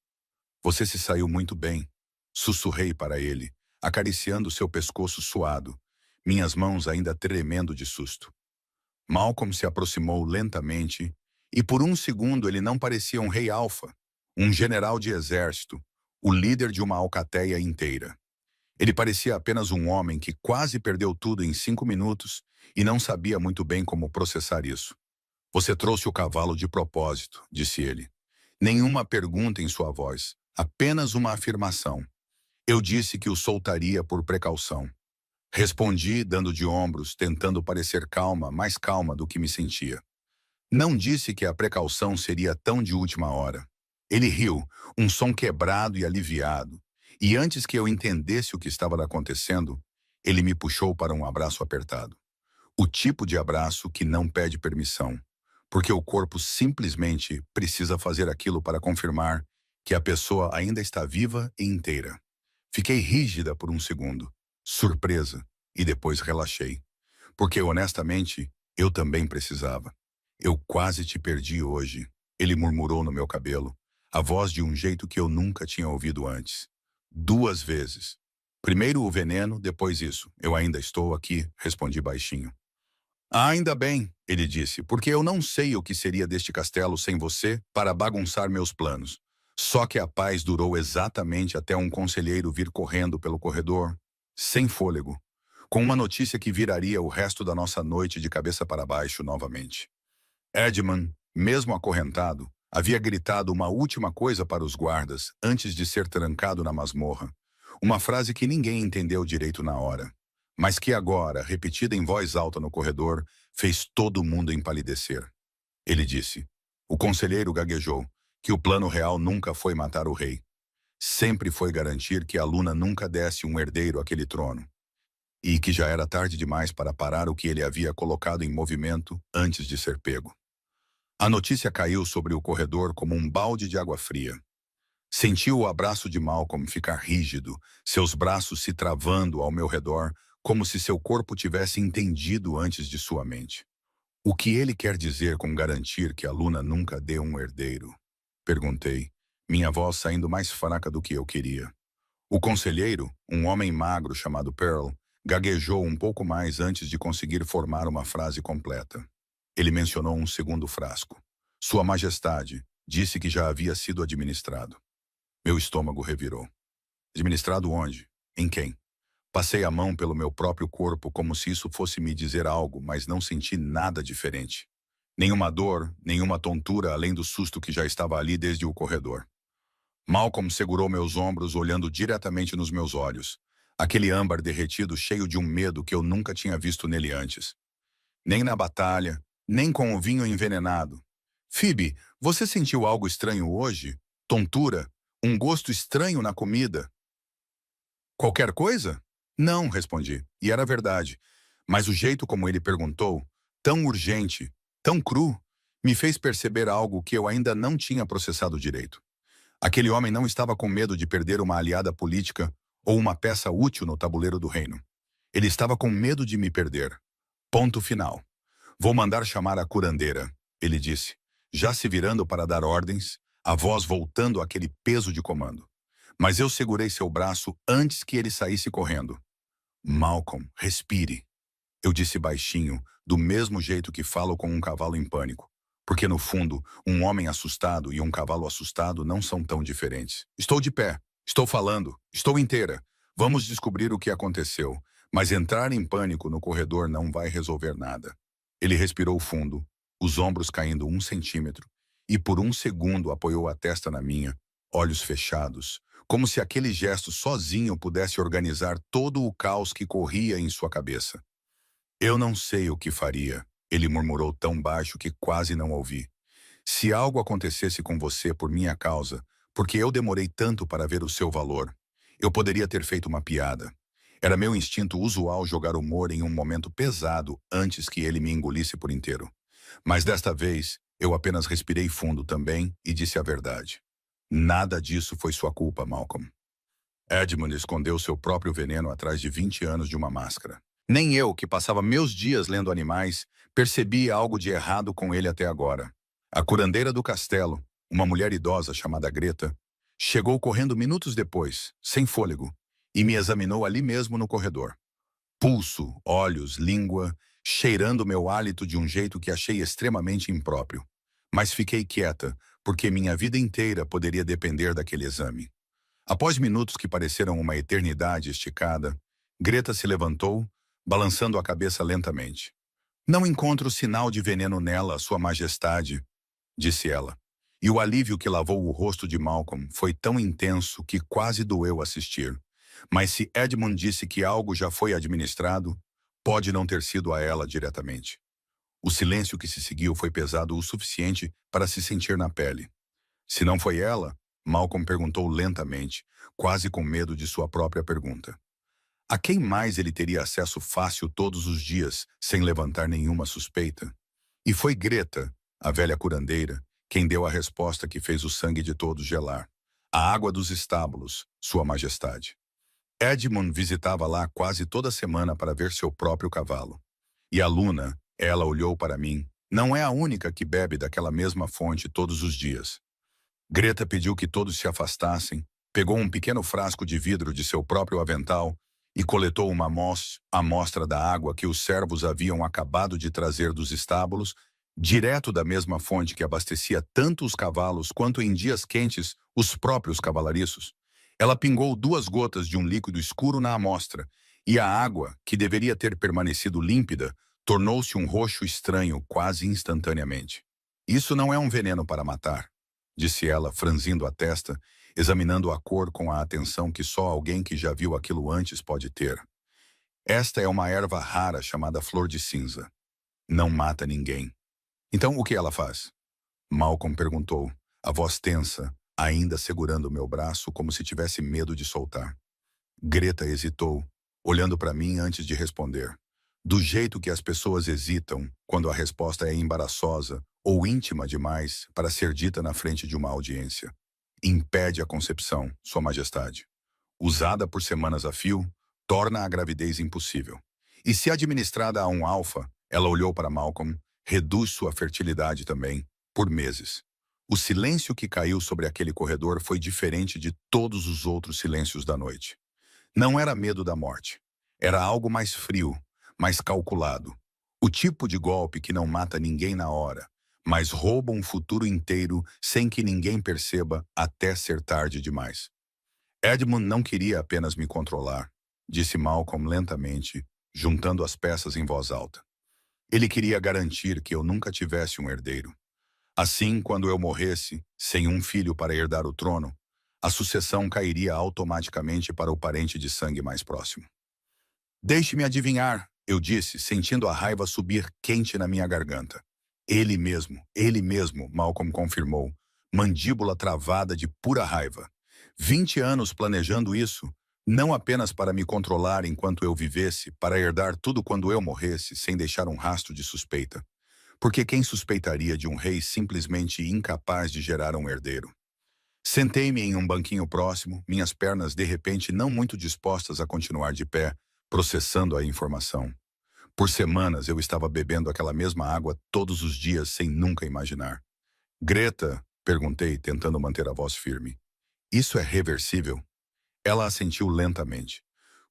Você se saiu muito bem, sussurrei para ele, acariciando seu pescoço suado, minhas mãos ainda tremendo de susto. Malcolm se aproximou lentamente, e por um segundo ele não parecia um rei alfa, um general de exército, o líder de uma alcateia inteira. Ele parecia apenas um homem que quase perdeu tudo em 5 minutos e não sabia muito bem como processar isso. Você trouxe o cavalo de propósito, disse ele. Nenhuma pergunta em sua voz, apenas uma afirmação. Eu disse que o soltaria por precaução. Respondi, dando de ombros, tentando parecer calma, mais calma do que me sentia. Não disse que a precaução seria tão de última hora. Ele riu, um som quebrado e aliviado. E antes que eu entendesse o que estava acontecendo, ele me puxou para um abraço apertado. O tipo de abraço que não pede permissão, porque o corpo simplesmente precisa fazer aquilo para confirmar que a pessoa ainda está viva e inteira. Fiquei rígida por um segundo, surpresa, e depois relaxei. Porque, honestamente, eu também precisava. Eu quase te perdi hoje, ele murmurou no meu cabelo, a voz de um jeito que eu nunca tinha ouvido antes. 2 vezes. Primeiro o veneno, depois isso. Eu ainda estou aqui, respondi baixinho. "Ah, ainda bem", ele disse, "porque eu não sei o que seria deste castelo sem você para bagunçar meus planos." Só que a paz durou exatamente até um conselheiro vir correndo pelo corredor, sem fôlego, com uma notícia que viraria o resto da nossa noite de cabeça para baixo novamente. Edmund, mesmo acorrentado, havia gritado uma última coisa para os guardas antes de ser trancado na masmorra. Uma frase que ninguém entendeu direito na hora, mas que agora, repetida em voz alta no corredor, fez todo mundo empalidecer. Ele disse. O conselheiro gaguejou que o plano real nunca foi matar o rei. Sempre foi garantir que a Luna nunca desse um herdeiro àquele trono. E que já era tarde demais para parar o que ele havia colocado em movimento antes de ser pego. A notícia caiu sobre o corredor como um balde de água fria. Senti o abraço de Malcolm ficar rígido, seus braços se travando ao meu redor, como se seu corpo tivesse entendido antes de sua mente. "O que ele quer dizer com garantir que a Luna nunca dê um herdeiro?" Perguntei, minha voz saindo mais fraca do que eu queria. O conselheiro, um homem magro chamado Pearl, gaguejou um pouco mais antes de conseguir formar uma frase completa. Ele mencionou um segundo frasco. Sua Majestade disse que já havia sido administrado. Meu estômago revirou. Administrado onde? Em quem? Passei a mão pelo meu próprio corpo como se isso fosse me dizer algo, mas não senti nada diferente. Nenhuma dor, nenhuma tontura além do susto que já estava ali desde o corredor. Malcolm segurou meus ombros olhando diretamente nos meus olhos. Aquele âmbar derretido cheio de um medo que eu nunca tinha visto nele antes. Nem na batalha, nem com o vinho envenenado. "Phoebe, você sentiu algo estranho hoje? Tontura? Um gosto estranho na comida?" "Qualquer coisa?" "Não", respondi, e era verdade. Mas o jeito como ele perguntou, tão urgente, tão cru, me fez perceber algo que eu ainda não tinha processado direito. Aquele homem não estava com medo de perder uma aliada política ou uma peça útil no tabuleiro do reino. Ele estava com medo de me perder. Ponto final. "Vou mandar chamar a curandeira", ele disse, já se virando para dar ordens, a voz voltando àquele peso de comando. Mas eu segurei seu braço antes que ele saísse correndo. "Malcolm, respire", eu disse baixinho, do mesmo jeito que falo com um cavalo em pânico. Porque no fundo, um homem assustado e um cavalo assustado não são tão diferentes. "Estou de pé, estou falando, estou inteira. Vamos descobrir o que aconteceu, mas entrar em pânico no corredor não vai resolver nada." Ele respirou fundo, os ombros caindo 1 centímetro, e por 1 segundo apoiou a testa na minha, olhos fechados, como se aquele gesto sozinho pudesse organizar todo o caos que corria em sua cabeça. "Eu não sei o que faria", ele murmurou tão baixo que quase não ouvi. "Se algo acontecesse com você por minha causa, porque eu demorei tanto para ver o seu valor, eu poderia ter feito uma piada. Era meu instinto usual jogar humor em um momento pesado antes que ele me engolisse por inteiro. Mas desta vez, eu apenas respirei fundo também e disse a verdade. Nada disso foi sua culpa, Malcolm. Edmund escondeu seu próprio veneno atrás de 20 anos de uma máscara. Nem eu, que passava meus dias lendo animais, percebi algo de errado com ele até agora. A curandeira do castelo, uma mulher idosa chamada Greta, chegou correndo minutos depois, sem fôlego, e me examinou ali mesmo no corredor. Pulso, olhos, língua, cheirando meu hálito de um jeito que achei extremamente impróprio. Mas fiquei quieta, porque minha vida inteira poderia depender daquele exame. Após minutos que pareceram uma eternidade esticada, Greta se levantou, balançando a cabeça lentamente. "Não encontro sinal de veneno nela, Sua Majestade", disse ela. E o alívio que lavou o rosto de Malcolm foi tão intenso que quase doeu assistir. Mas se Edmund disse que algo já foi administrado, pode não ter sido a ela diretamente. O silêncio que se seguiu foi pesado o suficiente para se sentir na pele. Se não foi ela, Malcolm perguntou lentamente, quase com medo de sua própria pergunta. A quem mais ele teria acesso fácil todos os dias, sem levantar nenhuma suspeita? E foi Greta, a velha curandeira, quem deu a resposta que fez o sangue de todos gelar. A água dos estábulos, Sua Majestade. Edmund visitava lá quase toda semana para ver seu próprio cavalo. E a Luna, ela olhou para mim, não é a única que bebe daquela mesma fonte todos os dias. Greta pediu que todos se afastassem, pegou um pequeno frasco de vidro de seu próprio avental e coletou uma amostra da água que os servos haviam acabado de trazer dos estábulos, direto da mesma fonte que abastecia tanto os cavalos quanto em dias quentes os próprios cavalariços. Ela pingou 2 gotas de um líquido escuro na amostra, e a água, que deveria ter permanecido límpida, tornou-se um roxo estranho quase instantaneamente. Isso não é um veneno para matar, disse ela, franzindo a testa, examinando a cor com a atenção que só alguém que já viu aquilo antes pode ter. Esta é uma erva rara chamada flor de cinza. Não mata ninguém. Então o que ela faz? Malcolm perguntou, a voz tensa, ainda segurando meu braço como se tivesse medo de soltar. Greta hesitou, olhando para mim antes de responder. Do jeito que as pessoas hesitam quando a resposta é embaraçosa ou íntima demais para ser dita na frente de uma audiência. Impede a concepção, Sua Majestade. Usada por semanas a fio, torna a gravidez impossível. E se administrada a um alfa, ela olhou para Malcolm, reduz sua fertilidade também, por meses. O silêncio que caiu sobre aquele corredor foi diferente de todos os outros silêncios da noite. Não era medo da morte. Era algo mais frio, mais calculado. O tipo de golpe que não mata ninguém na hora, mas rouba um futuro inteiro sem que ninguém perceba até ser tarde demais. Edmund não queria apenas me controlar, disse Malcolm lentamente, juntando as peças em voz alta. Ele queria garantir que eu nunca tivesse um herdeiro. Assim, quando eu morresse, sem um filho para herdar o trono, a sucessão cairia automaticamente para o parente de sangue mais próximo. Deixe-me adivinhar, eu disse, sentindo a raiva subir quente na minha garganta. Ele mesmo, Malcolm confirmou, mandíbula travada de pura raiva. 20 anos planejando isso, não apenas para me controlar enquanto eu vivesse, para herdar tudo quando eu morresse, sem deixar um rastro de suspeita. Porque quem suspeitaria de um rei simplesmente incapaz de gerar um herdeiro? Sentei-me em um banquinho próximo, minhas pernas de repente não muito dispostas a continuar de pé, processando a informação. Por semanas eu estava bebendo aquela mesma água todos os dias sem nunca imaginar. Greta, perguntei, tentando manter a voz firme. Isso é reversível? Ela assentiu lentamente.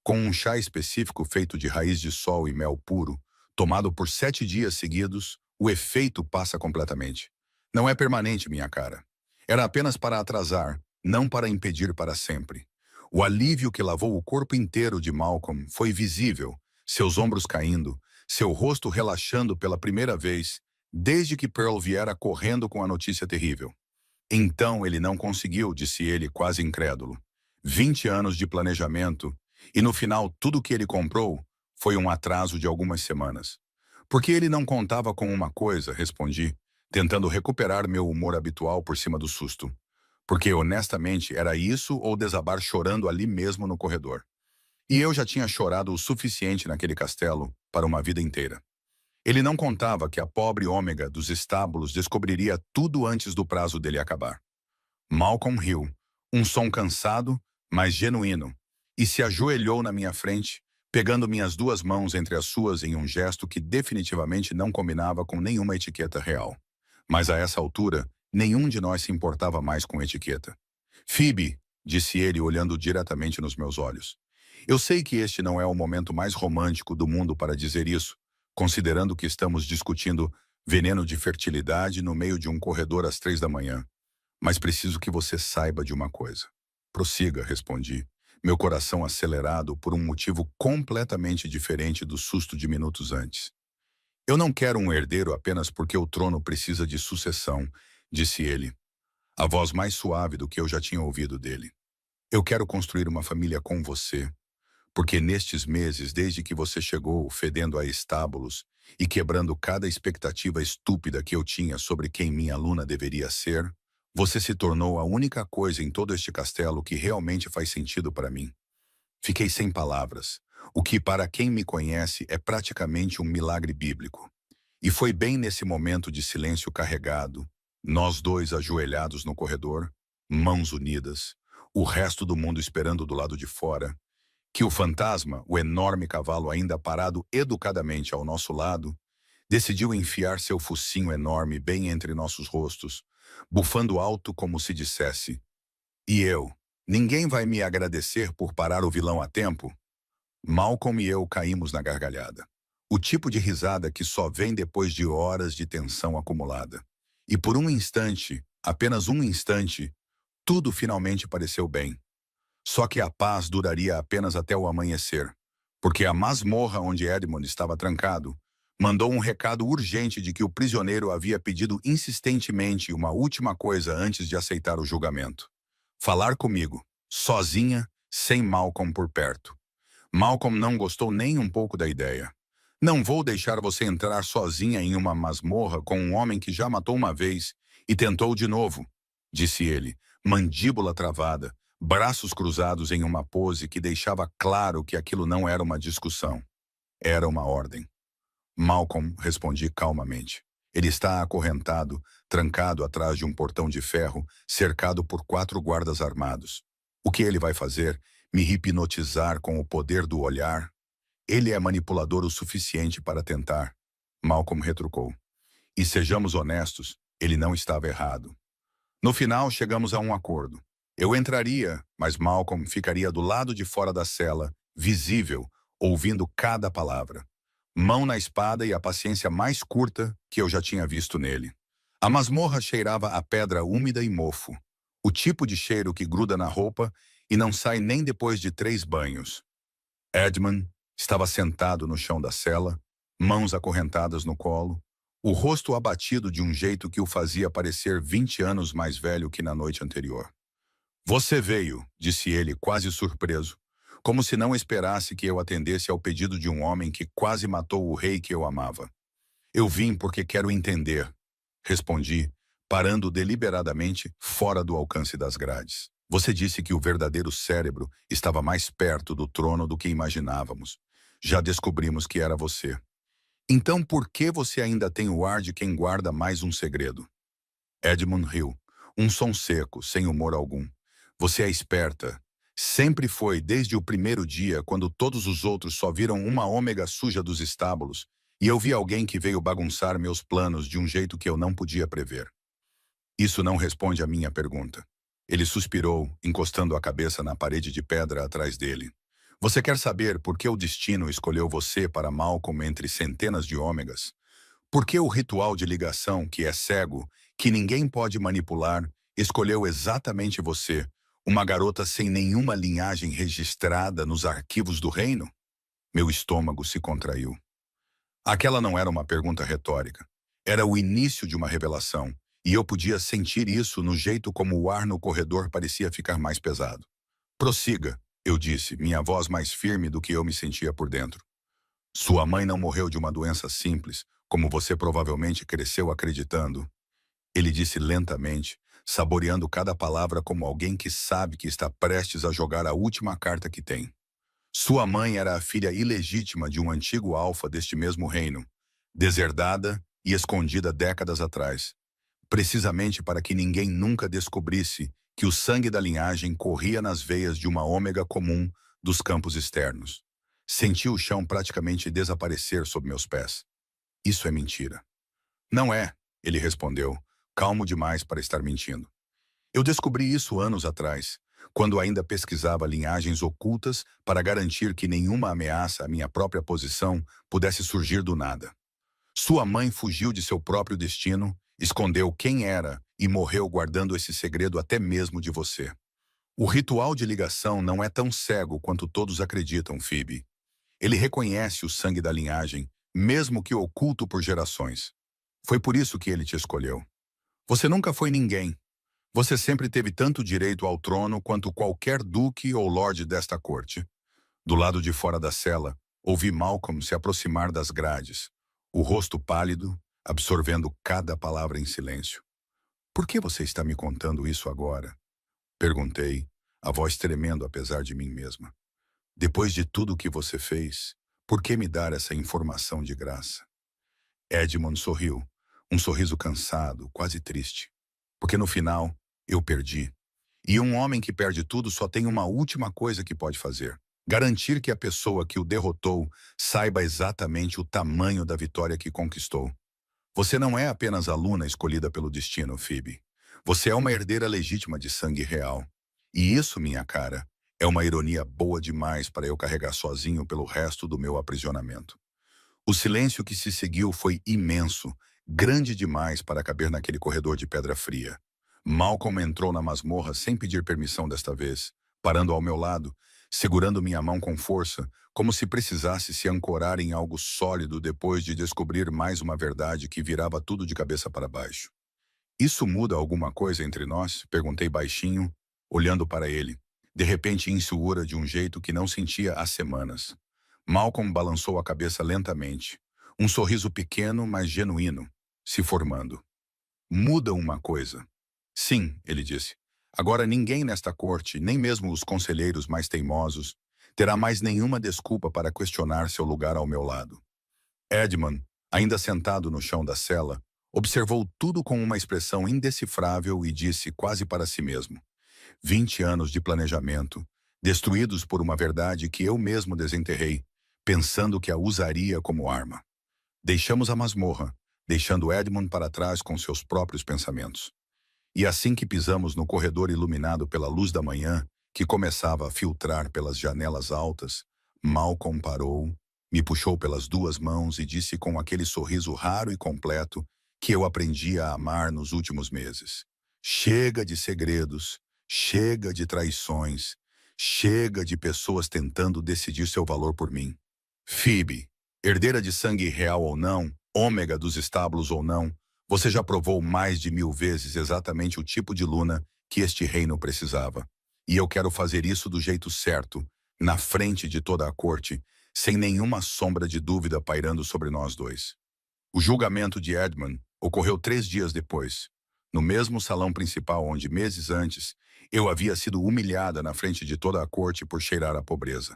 Com um chá específico feito de raiz de sol e mel puro, tomado por 7 dias seguidos, o efeito passa completamente. Não é permanente, minha cara. Era apenas para atrasar, não para impedir para sempre. O alívio que lavou o corpo inteiro de Malcolm foi visível, seus ombros caindo, seu rosto relaxando pela primeira vez, desde que Pearl viera correndo com a notícia terrível. Então ele não conseguiu, disse ele, quase incrédulo. 20 anos de planejamento, e no final tudo que ele comprou foi um atraso de algumas semanas. Porque ele não contava com uma coisa, respondi, tentando recuperar meu humor habitual por cima do susto. Porque, honestamente, era isso ou desabar chorando ali mesmo no corredor. E eu já tinha chorado o suficiente naquele castelo para uma vida inteira. Ele não contava que a pobre ômega dos estábulos descobriria tudo antes do prazo dele acabar. Malcolm riu, um som cansado, mas genuíno, e se ajoelhou na minha frente, pegando minhas 2 mãos entre as suas em um gesto que definitivamente não combinava com nenhuma etiqueta real. Mas a essa altura, nenhum de nós se importava mais com etiqueta. Phoebe, disse ele olhando diretamente nos meus olhos. Eu sei que este não é o momento mais romântico do mundo para dizer isso, considerando que estamos discutindo veneno de fertilidade no meio de um corredor às 3 da manhã. Mas preciso que você saiba de uma coisa. Prossiga, respondi, meu coração acelerado por um motivo completamente diferente do susto de minutos antes. Eu não quero um herdeiro apenas porque o trono precisa de sucessão, disse ele, a voz mais suave do que eu já tinha ouvido dele. Eu quero construir uma família com você, porque nestes meses, desde que você chegou fedendo a estábulos e quebrando cada expectativa estúpida que eu tinha sobre quem minha aluna deveria ser, você se tornou a única coisa em todo este castelo que realmente faz sentido para mim. Fiquei sem palavras, o que para quem me conhece é praticamente um milagre bíblico. E foi bem nesse momento de silêncio carregado, nós dois ajoelhados no corredor, mãos unidas, o resto do mundo esperando do lado de fora, que o fantasma, o enorme cavalo ainda parado educadamente ao nosso lado, decidiu enfiar seu focinho enorme bem entre nossos rostos, bufando alto como se dissesse: "E eu? Ninguém vai me agradecer por parar o vilão a tempo?" Malcolm e eu caímos na gargalhada. O tipo de risada que só vem depois de horas de tensão acumulada. E por um instante, apenas um instante, tudo finalmente pareceu bem. Só que a paz duraria apenas até o amanhecer, porque a masmorra onde Edmund estava trancado mandou um recado urgente de que o prisioneiro havia pedido insistentemente uma última coisa antes de aceitar o julgamento. Falar comigo, sozinha, sem Malcolm por perto. Malcolm não gostou nem um pouco da ideia. Não vou deixar você entrar sozinha em uma masmorra com um homem que já matou uma vez e tentou de novo, disse ele, mandíbula travada, braços cruzados em uma pose que deixava claro que aquilo não era uma discussão. Era uma ordem. Malcolm, respondi calmamente. Ele está acorrentado, trancado atrás de um portão de ferro, cercado por 4 guardas armados. O que ele vai fazer? Me hipnotizar com o poder do olhar? Ele é manipulador o suficiente para tentar. Malcolm retrucou. E sejamos honestos, ele não estava errado. No final, chegamos a um acordo. Eu entraria, mas Malcolm ficaria do lado de fora da cela, visível, ouvindo cada palavra. Mão na espada e a paciência mais curta que eu já tinha visto nele. A masmorra cheirava a pedra úmida e mofo. O tipo de cheiro que gruda na roupa e não sai nem depois de 3 banhos. Edmund estava sentado no chão da cela, mãos acorrentadas no colo, o rosto abatido de um jeito que o fazia parecer 20 anos mais velho que na noite anterior. Você veio, disse ele, quase surpreso, como se não esperasse que eu atendesse ao pedido de um homem que quase matou o rei que eu amava. Eu vim porque quero entender, respondi, parando deliberadamente fora do alcance das grades. Você disse que o verdadeiro cérebro estava mais perto do trono do que imaginávamos. Já descobrimos que era você. Então por que você ainda tem o ar de quem guarda mais um segredo? Edmund riu. Um som seco, sem humor algum. Você é esperta. Sempre foi desde o primeiro dia, quando todos os outros só viram uma ômega suja dos estábulos, e eu vi alguém que veio bagunçar meus planos de um jeito que eu não podia prever. Isso não responde à minha pergunta. Ele suspirou, encostando a cabeça na parede de pedra atrás dele. Você quer saber por que o destino escolheu você para Malcolm entre centenas de ômegas? Por que o ritual de ligação, que é cego, que ninguém pode manipular, escolheu exatamente você, uma garota sem nenhuma linhagem registrada nos arquivos do reino? Meu estômago se contraiu. Aquela não era uma pergunta retórica. Era o início de uma revelação, e eu podia sentir isso no jeito como o ar no corredor parecia ficar mais pesado. Prossiga, eu disse, minha voz mais firme do que eu me sentia por dentro. Sua mãe não morreu de uma doença simples, como você provavelmente cresceu acreditando. Ele disse lentamente, saboreando cada palavra como alguém que sabe que está prestes a jogar a última carta que tem. Sua mãe era a filha ilegítima de um antigo alfa deste mesmo reino, deserdada e escondida décadas atrás, precisamente para que ninguém nunca descobrisse que o sangue da linhagem corria nas veias de uma ômega comum dos campos externos. Senti o chão praticamente desaparecer sob meus pés. Isso é mentira. Não é, ele respondeu, calmo demais para estar mentindo. Eu descobri isso anos atrás, quando ainda pesquisava linhagens ocultas para garantir que nenhuma ameaça à minha própria posição pudesse surgir do nada. Sua mãe fugiu de seu próprio destino, escondeu quem era e morreu guardando esse segredo até mesmo de você. O ritual de ligação não é tão cego quanto todos acreditam, Phoebe. Ele reconhece o sangue da linhagem, mesmo que oculto por gerações. Foi por isso que ele te escolheu. Você nunca foi ninguém. Você sempre teve tanto direito ao trono quanto qualquer duque ou lorde desta corte. Do lado de fora da cela, ouvi Malcolm se aproximar das grades, o rosto pálido, absorvendo cada palavra em silêncio. Por que você está me contando isso agora? Perguntei, a voz tremendo apesar de mim mesma. Depois de tudo o que você fez, por que me dar essa informação de graça? Edmund sorriu, um sorriso cansado, quase triste. Porque no final, eu perdi. E um homem que perde tudo só tem uma última coisa que pode fazer. Garantir que a pessoa que o derrotou saiba exatamente o tamanho da vitória que conquistou. Você não é apenas a aluna escolhida pelo destino, Phoebe. Você é uma herdeira legítima de sangue real. E isso, minha cara, É uma ironia boa demais para eu carregar sozinho pelo resto do meu aprisionamento. O silêncio que se seguiu foi imenso, grande demais para caber naquele corredor de pedra fria. Malcolm entrou na masmorra sem pedir permissão desta vez, parando ao meu lado, segurando minha mão com força, como se precisasse se ancorar em algo sólido depois de descobrir mais uma verdade que virava tudo de cabeça para baixo. Isso muda alguma coisa entre nós? Perguntei baixinho, olhando para ele, de repente insegura de um jeito que não sentia há semanas. Malcolm balançou a cabeça lentamente, um sorriso pequeno, mas genuíno, se formando. Muda uma coisa. Sim, ele disse. Agora ninguém nesta corte, nem mesmo os conselheiros mais teimosos, terá mais nenhuma desculpa para questionar seu lugar ao meu lado. Edmund, ainda sentado no chão da cela, observou tudo com uma expressão indecifrável e disse quase para si mesmo: 20 anos de planejamento, destruídos por uma verdade que eu mesmo desenterrei, pensando que a usaria como arma. Deixamos a masmorra, deixando Edmund para trás com seus próprios pensamentos. E assim que pisamos no corredor iluminado pela luz da manhã, que começava a filtrar pelas janelas altas, Malcolm parou, me puxou pelas duas mãos e disse com aquele sorriso raro e completo que eu aprendi a amar nos últimos meses: chega de segredos, chega de traições, chega de pessoas tentando decidir seu valor por mim. Phoebe, herdeira de sangue real ou não, ômega dos estábulos ou não, você já provou mais de 1000 vezes exatamente o tipo de Luna que este reino precisava. E eu quero fazer isso do jeito certo, na frente de toda a corte, sem nenhuma sombra de dúvida pairando sobre nós dois. O julgamento de Edmund ocorreu 3 dias depois, no mesmo salão principal onde, meses antes, eu havia sido humilhada na frente de toda a corte por cheirar a pobreza.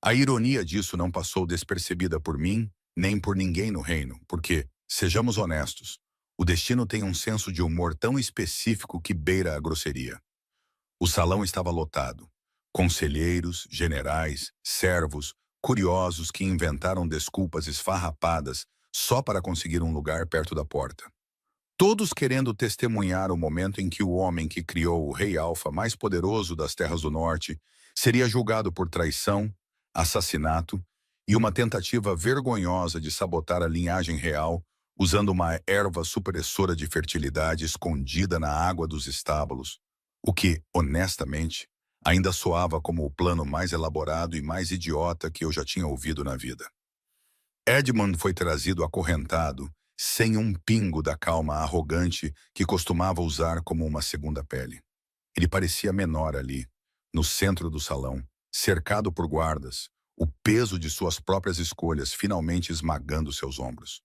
A ironia disso não passou despercebida por mim, nem por ninguém no reino, porque, sejamos honestos, o destino tem um senso de humor tão específico que beira a grosseria. O salão estava lotado. Conselheiros, generais, servos, curiosos que inventaram desculpas esfarrapadas só para conseguir um lugar perto da porta. Todos querendo testemunhar o momento em que o homem que criou o rei Alfa mais poderoso das Terras do Norte seria julgado por traição, assassinato e uma tentativa vergonhosa de sabotar a linhagem real usando uma erva supressora de fertilidade escondida na água dos estábulos, o que, honestamente, ainda soava como o plano mais elaborado e mais idiota que eu já tinha ouvido na vida. Edmund foi trazido acorrentado, sem um pingo da calma arrogante que costumava usar como uma segunda pele. Ele parecia menor ali, no centro do salão, cercado por guardas, o peso de suas próprias escolhas finalmente esmagando seus ombros.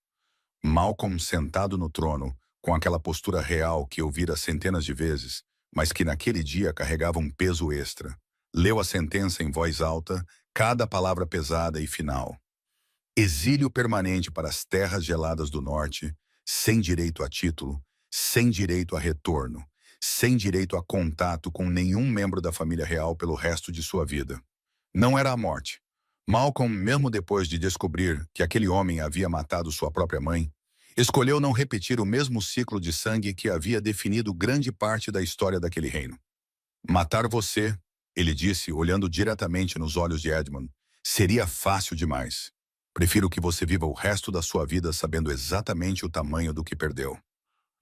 Malcolm sentado no trono, com aquela postura real que eu vira centenas de vezes, mas que naquele dia carregava um peso extra, leu a sentença em voz alta, cada palavra pesada e final. Exílio permanente para as terras geladas do norte, sem direito a título, sem direito a retorno, sem direito a contato com nenhum membro da família real pelo resto de sua vida. Não era a morte. Malcolm, mesmo depois de descobrir que aquele homem havia matado sua própria mãe, escolheu não repetir o mesmo ciclo de sangue que havia definido grande parte da história daquele reino. Matar você, ele disse, olhando diretamente nos olhos de Edmund, seria fácil demais. Prefiro que você viva o resto da sua vida sabendo exatamente o tamanho do que perdeu.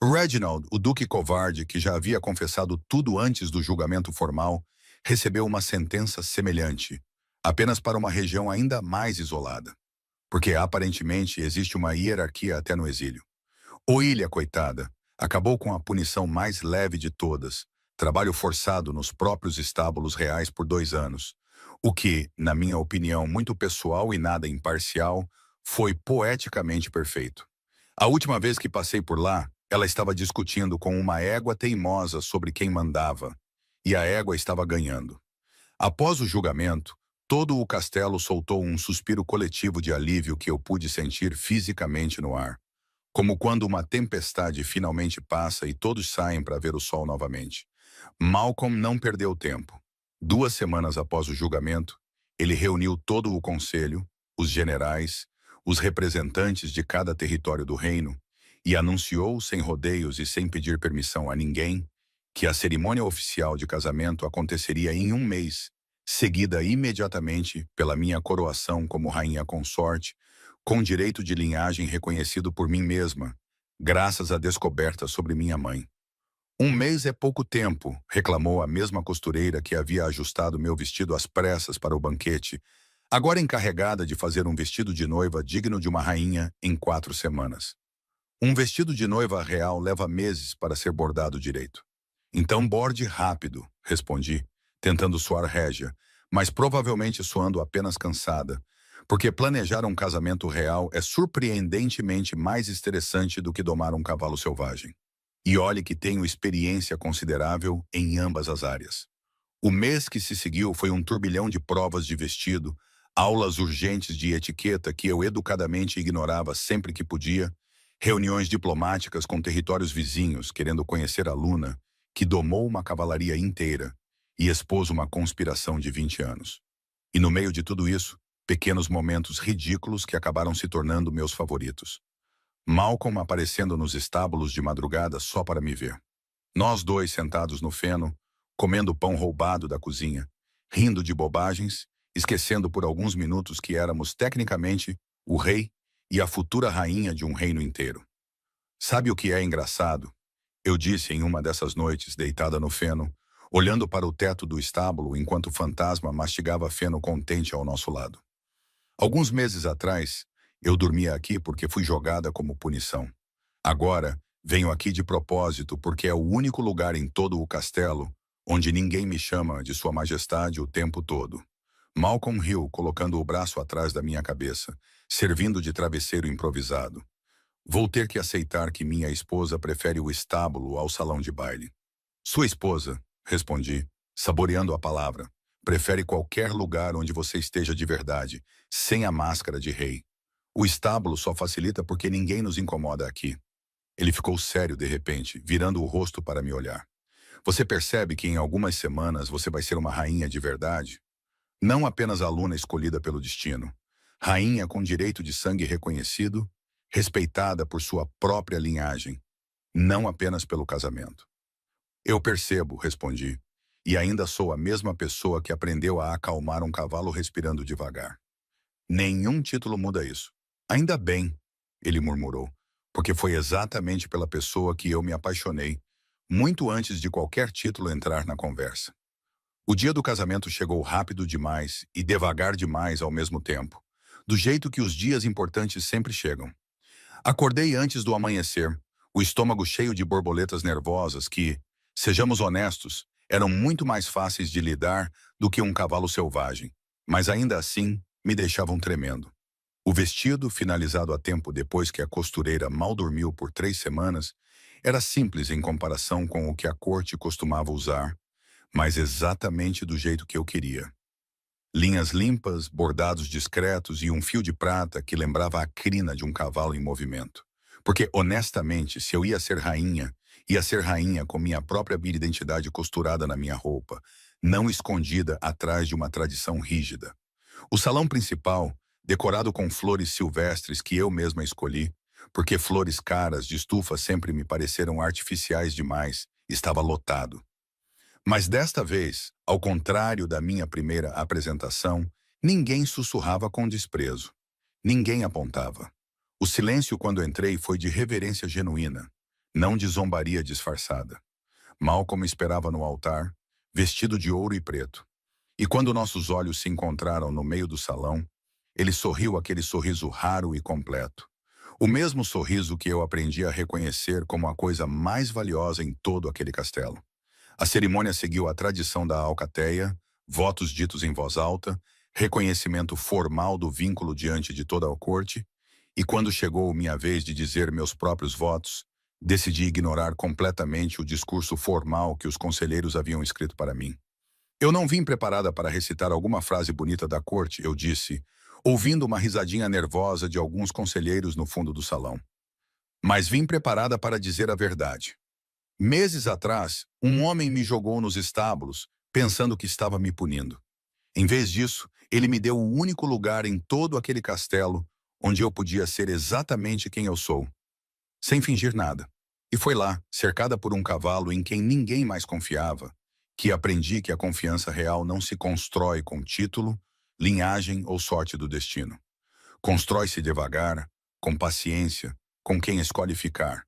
Reginald, o duque covarde que já havia confessado tudo antes do julgamento formal, recebeu uma sentença semelhante, apenas para uma região ainda mais isolada. Porque aparentemente existe uma hierarquia até no exílio. Oília, coitada, acabou com a punição mais leve de todas, trabalho forçado nos próprios estábulos reais por 2 anos, o que, na minha opinião muito pessoal e nada imparcial, foi poeticamente perfeito. A última vez que passei por lá, ela estava discutindo com uma égua teimosa sobre quem mandava, e a égua estava ganhando. Após o julgamento, todo o castelo soltou um suspiro coletivo de alívio que eu pude sentir fisicamente no ar. Como quando uma tempestade finalmente passa e todos saem para ver o sol novamente. Malcolm não perdeu tempo. 2 semanas após o julgamento, ele reuniu todo o conselho, os generais, os representantes de cada território do reino e anunciou, sem rodeios e sem pedir permissão a ninguém, que a cerimônia oficial de casamento aconteceria em 1 mês, seguida imediatamente pela minha coroação como rainha consorte, com direito de linhagem reconhecido por mim mesma, graças à descoberta sobre minha mãe. Um mês é pouco tempo, reclamou a mesma costureira que havia ajustado meu vestido às pressas para o banquete, agora encarregada de fazer um vestido de noiva digno de uma rainha em 4 semanas. Um vestido de noiva real leva meses para ser bordado direito. Então borde rápido, respondi, tentando soar régia, mas provavelmente soando apenas cansada, porque planejar um casamento real é surpreendentemente mais estressante do que domar um cavalo selvagem. E olhe que tenho experiência considerável em ambas as áreas. O mês que se seguiu foi um turbilhão de provas de vestido, aulas urgentes de etiqueta que eu educadamente ignorava sempre que podia, reuniões diplomáticas com territórios vizinhos querendo conhecer a Luna, que domou uma cavalaria inteira e expôs uma conspiração de 20 anos. E no meio de tudo isso, pequenos momentos ridículos que acabaram se tornando meus favoritos. Malcolm aparecendo nos estábulos de madrugada só para me ver. Nós dois sentados no feno, comendo pão roubado da cozinha, rindo de bobagens, esquecendo por alguns minutos que éramos tecnicamente o rei e a futura rainha de um reino inteiro. Sabe o que é engraçado? Eu disse em uma dessas noites, deitada no feno, olhando para o teto do estábulo enquanto o fantasma mastigava feno contente ao nosso lado. Alguns meses atrás, eu dormia aqui porque fui jogada como punição. Agora, venho aqui de propósito porque é o único lugar em todo o castelo onde ninguém me chama de Sua Majestade o tempo todo. Malcolm riu, colocando o braço atrás da minha cabeça, servindo de travesseiro improvisado. Vou ter que aceitar que minha esposa prefere o estábulo ao salão de baile. Sua esposa, respondi, saboreando a palavra, prefere qualquer lugar onde você esteja de verdade, sem a máscara de rei. O estábulo só facilita porque ninguém nos incomoda aqui. Ele ficou sério de repente, virando o rosto para me olhar. Você percebe que em algumas semanas você vai ser uma rainha de verdade? Não apenas aluna escolhida pelo destino. Rainha com direito de sangue reconhecido, respeitada por sua própria linhagem, não apenas pelo casamento. Eu percebo, respondi, e ainda sou a mesma pessoa que aprendeu a acalmar um cavalo respirando devagar. Nenhum título muda isso. Ainda bem, ele murmurou, porque foi exatamente pela pessoa que eu me apaixonei, muito antes de qualquer título entrar na conversa. O dia do casamento chegou rápido demais e devagar demais ao mesmo tempo, do jeito que os dias importantes sempre chegam. Acordei antes do amanhecer, o estômago cheio de borboletas nervosas que, sejamos honestos, eram muito mais fáceis de lidar do que um cavalo selvagem, mas ainda assim me deixavam tremendo. O vestido, finalizado a tempo depois que a costureira mal dormiu por 3 semanas, era simples em comparação com o que a corte costumava usar, mas exatamente do jeito que eu queria. Linhas limpas, bordados discretos e um fio de prata que lembrava a crina de um cavalo em movimento. Porque, honestamente, se eu ia ser rainha com minha própria identidade costurada na minha roupa, não escondida atrás de uma tradição rígida. O salão principal, decorado com flores silvestres que eu mesma escolhi, porque flores caras de estufa sempre me pareceram artificiais demais, estava lotado. Mas desta vez, ao contrário da minha primeira apresentação, ninguém sussurrava com desprezo. Ninguém apontava. O silêncio quando entrei foi de reverência genuína, não de zombaria disfarçada. Malcolm esperava no altar, vestido de ouro e preto. E quando nossos olhos se encontraram no meio do salão, ele sorriu aquele sorriso raro e completo. O mesmo sorriso que eu aprendi a reconhecer como a coisa mais valiosa em todo aquele castelo. A cerimônia seguiu a tradição da alcateia, votos ditos em voz alta, reconhecimento formal do vínculo diante de toda a corte, e quando chegou minha vez de dizer meus próprios votos, decidi ignorar completamente o discurso formal que os conselheiros haviam escrito para mim. Eu não vim preparada para recitar alguma frase bonita da corte, eu disse, ouvindo uma risadinha nervosa de alguns conselheiros no fundo do salão. Mas vim preparada para dizer a verdade. Meses atrás, um homem me jogou nos estábulos, pensando que estava me punindo. Em vez disso, ele me deu o único lugar em todo aquele castelo onde eu podia ser exatamente quem eu sou, sem fingir nada. E foi lá, cercada por um cavalo em quem ninguém mais confiava, que aprendi que a confiança real não se constrói com título, linhagem ou sorte do destino. Constrói-se devagar, com paciência, com quem escolhe ficar,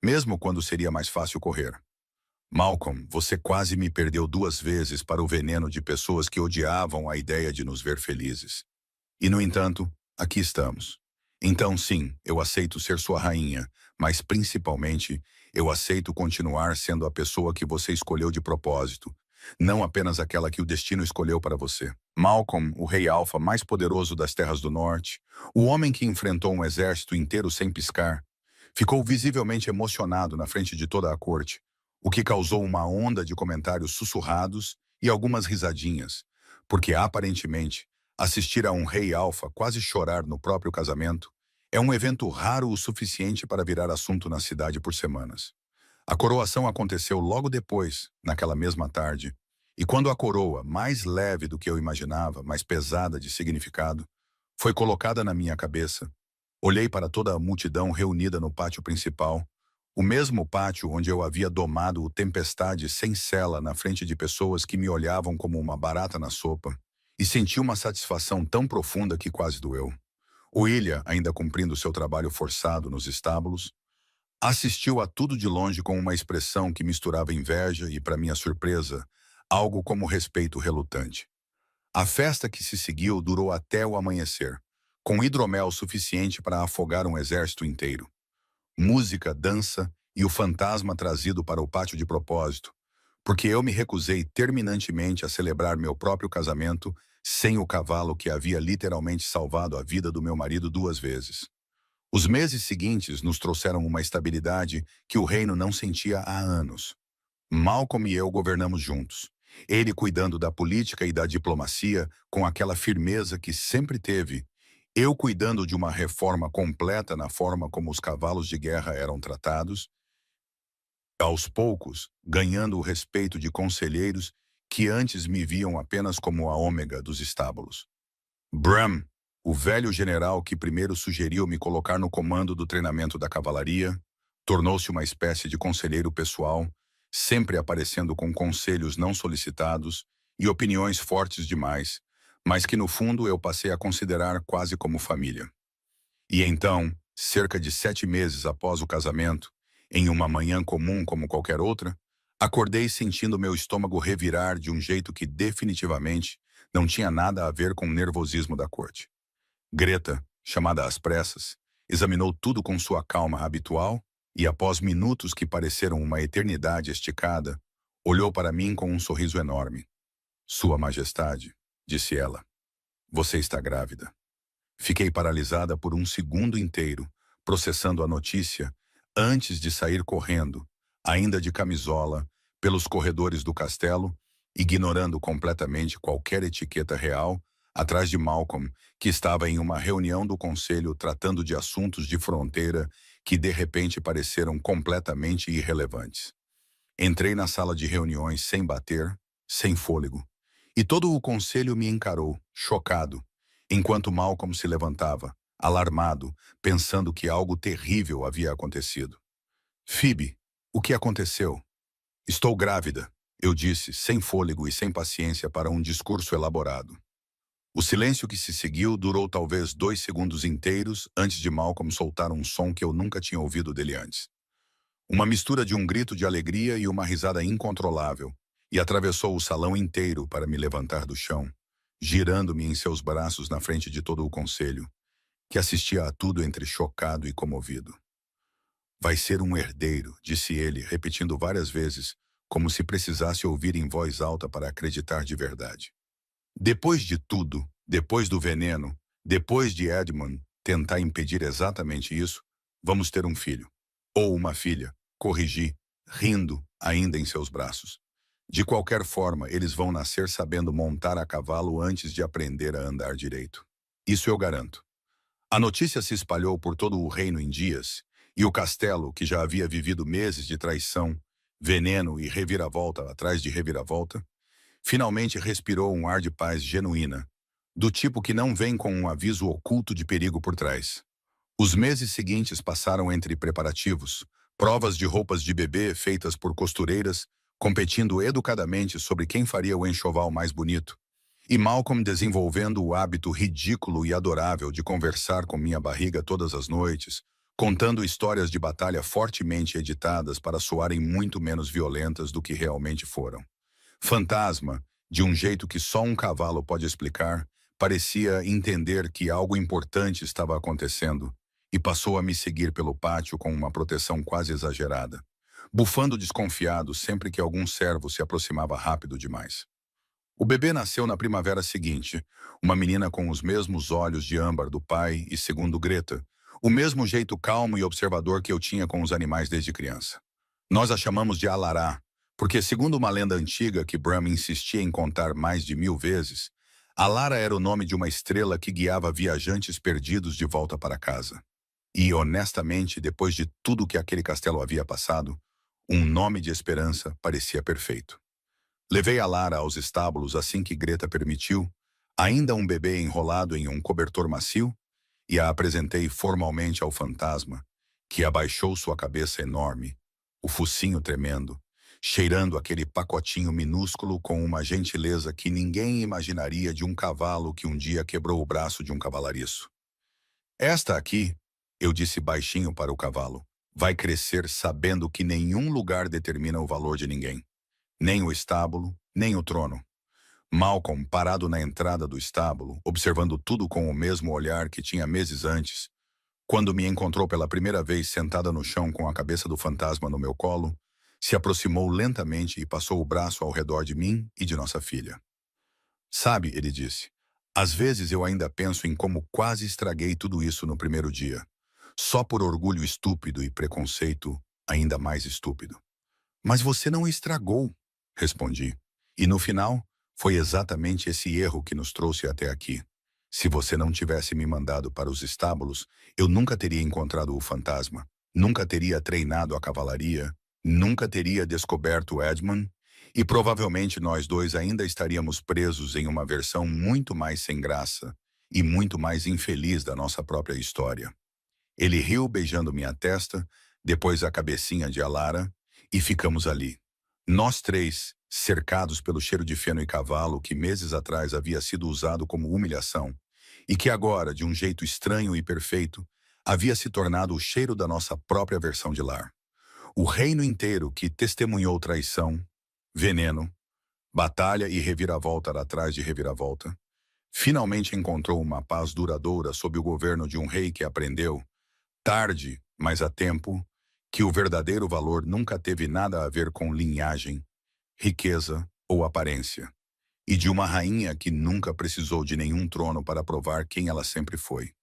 mesmo quando seria mais fácil correr. Malcolm, você quase me perdeu 2 vezes para o veneno de pessoas que odiavam a ideia de nos ver felizes. E, no entanto, aqui estamos. Então, sim, eu aceito ser sua rainha, mas principalmente, eu aceito continuar sendo a pessoa que você escolheu de propósito, não apenas aquela que o destino escolheu para você. Malcolm, o rei alfa mais poderoso das Terras do Norte, o homem que enfrentou um exército inteiro sem piscar, ficou visivelmente emocionado na frente de toda a corte, o que causou uma onda de comentários sussurrados e algumas risadinhas, porque aparentemente assistir a um rei alfa quase chorar no próprio casamento é um evento raro o suficiente para virar assunto na cidade por semanas. A coroação aconteceu logo depois, naquela mesma tarde, e quando a coroa, mais leve do que eu imaginava, mais pesada de significado, foi colocada na minha cabeça, olhei para toda a multidão reunida no pátio principal, o mesmo pátio onde eu havia domado o tempestade sem cela na frente de pessoas que me olhavam como uma barata na sopa, e senti uma satisfação tão profunda que quase doeu. O Ilha, ainda cumprindo seu trabalho forçado nos estábulos, assistiu a tudo de longe com uma expressão que misturava inveja e, para minha surpresa, algo como respeito relutante. A festa que se seguiu durou até o amanhecer, com hidromel suficiente para afogar um exército inteiro. Música, dança e o fantasma trazido para o pátio de propósito, porque eu me recusei terminantemente a celebrar meu próprio casamento sem o cavalo que havia literalmente salvado a vida do meu marido 2 vezes. Os meses seguintes nos trouxeram uma estabilidade que o reino não sentia há anos. Malcolm e eu governamos juntos. Ele cuidando da política e da diplomacia com aquela firmeza que sempre teve. Eu cuidando de uma reforma completa na forma como os cavalos de guerra eram tratados. Aos poucos, ganhando o respeito de conselheiros que antes me viam apenas como a ômega dos estábulos. Bram, o velho general que primeiro sugeriu me colocar no comando do treinamento da cavalaria, tornou-se uma espécie de conselheiro pessoal, sempre aparecendo com conselhos não solicitados e opiniões fortes demais, mas que no fundo eu passei a considerar quase como família. E então, cerca de 7 meses após o casamento, em uma manhã comum como qualquer outra, acordei sentindo meu estômago revirar de um jeito que definitivamente não tinha nada a ver com o nervosismo da corte. Greta, chamada às pressas, examinou tudo com sua calma habitual e, após minutos que pareceram uma eternidade esticada, olhou para mim com um sorriso enorme. Sua Majestade, disse ela, você está grávida. Fiquei paralisada por um segundo inteiro, processando a notícia, antes de sair correndo, ainda de camisola, pelos corredores do castelo, ignorando completamente qualquer etiqueta real, atrás de Malcolm, que estava em uma reunião do conselho tratando de assuntos de fronteira que de repente pareceram completamente irrelevantes. Entrei na sala de reuniões sem bater, sem fôlego, e todo o conselho me encarou, chocado, enquanto Malcolm se levantava, alarmado, pensando que algo terrível havia acontecido. Phoebe, o que aconteceu? Estou grávida, eu disse, sem fôlego e sem paciência para um discurso elaborado. O silêncio que se seguiu durou talvez 2 segundos inteiros antes de Malcolm soltar um som que eu nunca tinha ouvido dele antes. Uma mistura de um grito de alegria e uma risada incontrolável, e atravessou o salão inteiro para me levantar do chão, girando-me em seus braços na frente de todo o conselho, que assistia a tudo entre chocado e comovido. Vai ser um herdeiro, disse ele, repetindo várias vezes, como se precisasse ouvir em voz alta para acreditar de verdade. Depois de tudo, depois do veneno, depois de Edmund tentar impedir exatamente isso, vamos ter um filho. Ou uma filha, corrigi, rindo, ainda em seus braços. De qualquer forma, eles vão nascer sabendo montar a cavalo antes de aprender a andar direito. Isso eu garanto. A notícia se espalhou por todo o reino em dias, e o castelo, que já havia vivido meses de traição, veneno e reviravolta atrás de reviravolta, finalmente respirou um ar de paz genuína, do tipo que não vem com um aviso oculto de perigo por trás. Os meses seguintes passaram entre preparativos, provas de roupas de bebê feitas por costureiras, competindo educadamente sobre quem faria o enxoval mais bonito, e Malcolm desenvolvendo o hábito ridículo e adorável de conversar com minha barriga todas as noites, contando histórias de batalha fortemente editadas para soarem muito menos violentas do que realmente foram. Fantasma, de um jeito que só um cavalo pode explicar, parecia entender que algo importante estava acontecendo e passou a me seguir pelo pátio com uma proteção quase exagerada, bufando desconfiado sempre que algum servo se aproximava rápido demais. O bebê nasceu na primavera seguinte, uma menina com os mesmos olhos de âmbar do pai e, segundo Greta, o mesmo jeito calmo e observador que eu tinha com os animais desde criança. Nós a chamamos de Alará, porque, segundo uma lenda antiga que Bram insistia em contar mais de 1000 vezes, Alara era o nome de uma estrela que guiava viajantes perdidos de volta para casa. E, honestamente, depois de tudo que aquele castelo havia passado, um nome de esperança parecia perfeito. Levei a Lara aos estábulos assim que Greta permitiu, ainda um bebê enrolado em um cobertor macio, e a apresentei formalmente ao fantasma, que abaixou sua cabeça enorme, o focinho tremendo, cheirando aquele pacotinho minúsculo com uma gentileza que ninguém imaginaria de um cavalo que um dia quebrou o braço de um cavalariço. Esta aqui, eu disse baixinho para o cavalo, vai crescer sabendo que nenhum lugar determina o valor de ninguém. Nem o estábulo, nem o trono. Malcolm, parado na entrada do estábulo, observando tudo com o mesmo olhar que tinha meses antes, quando me encontrou pela primeira vez sentada no chão com a cabeça do fantasma no meu colo, se aproximou lentamente e passou o braço ao redor de mim e de nossa filha. Sabe, ele disse, às vezes eu ainda penso em como quase estraguei tudo isso no primeiro dia, só por orgulho estúpido e preconceito ainda mais estúpido. Mas você não estragou, respondi. E no final, foi exatamente esse erro que nos trouxe até aqui. Se você não tivesse me mandado para os estábulos, eu nunca teria encontrado o fantasma, nunca teria treinado a cavalaria, nunca teria descoberto Edmund, e provavelmente nós dois ainda estaríamos presos em uma versão muito mais sem graça e muito mais infeliz da nossa própria história. Ele riu beijando minha testa, depois a cabecinha de Alara, e ficamos ali. Nós três, cercados pelo cheiro de feno e cavalo que meses atrás havia sido usado como humilhação, e que agora, de um jeito estranho e perfeito, havia se tornado o cheiro da nossa própria versão de lar. O reino inteiro que testemunhou traição, veneno, batalha e reviravolta atrás de reviravolta, finalmente encontrou uma paz duradoura sob o governo de um rei que aprendeu, tarde, mas a tempo, que o verdadeiro valor nunca teve nada a ver com linhagem, riqueza ou aparência, e de uma rainha que nunca precisou de nenhum trono para provar quem ela sempre foi.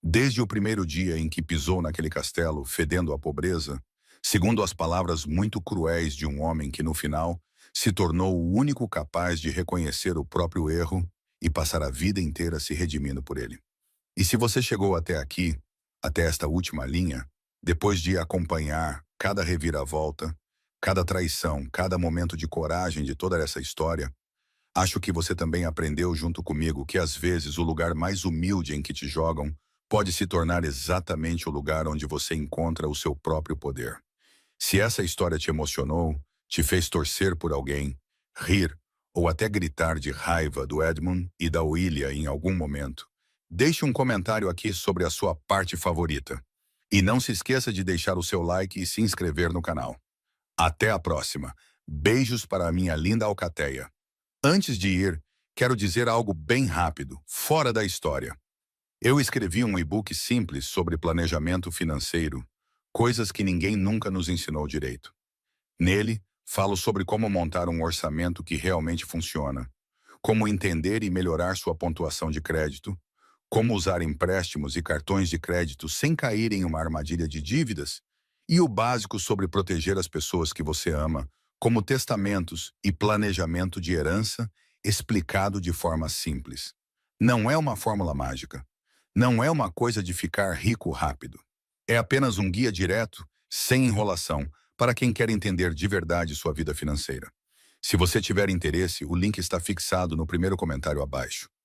Desde o primeiro dia em que pisou naquele castelo, fedendo a pobreza, segundo as palavras muito cruéis de um homem que, no final, se tornou o único capaz de reconhecer o próprio erro e passar a vida inteira se redimindo por ele. E se você chegou até aqui, até esta última linha, depois de acompanhar cada reviravolta, cada traição, cada momento de coragem de toda essa história, acho que você também aprendeu junto comigo que às vezes o lugar mais humilde em que te jogam pode se tornar exatamente o lugar onde você encontra o seu próprio poder. Se essa história te emocionou, te fez torcer por alguém, rir ou até gritar de raiva do Edmund e da Willia em algum momento, deixe um comentário aqui sobre a sua parte favorita. E não se esqueça de deixar o seu like e se inscrever no canal. Até a próxima. Beijos para a minha linda alcateia. Antes de ir, quero dizer algo bem rápido, fora da história. Eu escrevi um e-book simples sobre planejamento financeiro, coisas que ninguém nunca nos ensinou direito. Nele, falo sobre como montar um orçamento que realmente funciona, como entender e melhorar sua pontuação de crédito, como usar empréstimos e cartões de crédito sem cair em uma armadilha de dívidas, e o básico sobre proteger as pessoas que você ama, como testamentos e planejamento de herança, explicado de forma simples. Não é uma fórmula mágica. Não é uma coisa de ficar rico rápido. É apenas um guia direto, sem enrolação, para quem quer entender de verdade sua vida financeira. Se você tiver interesse, o link está fixado no primeiro comentário abaixo.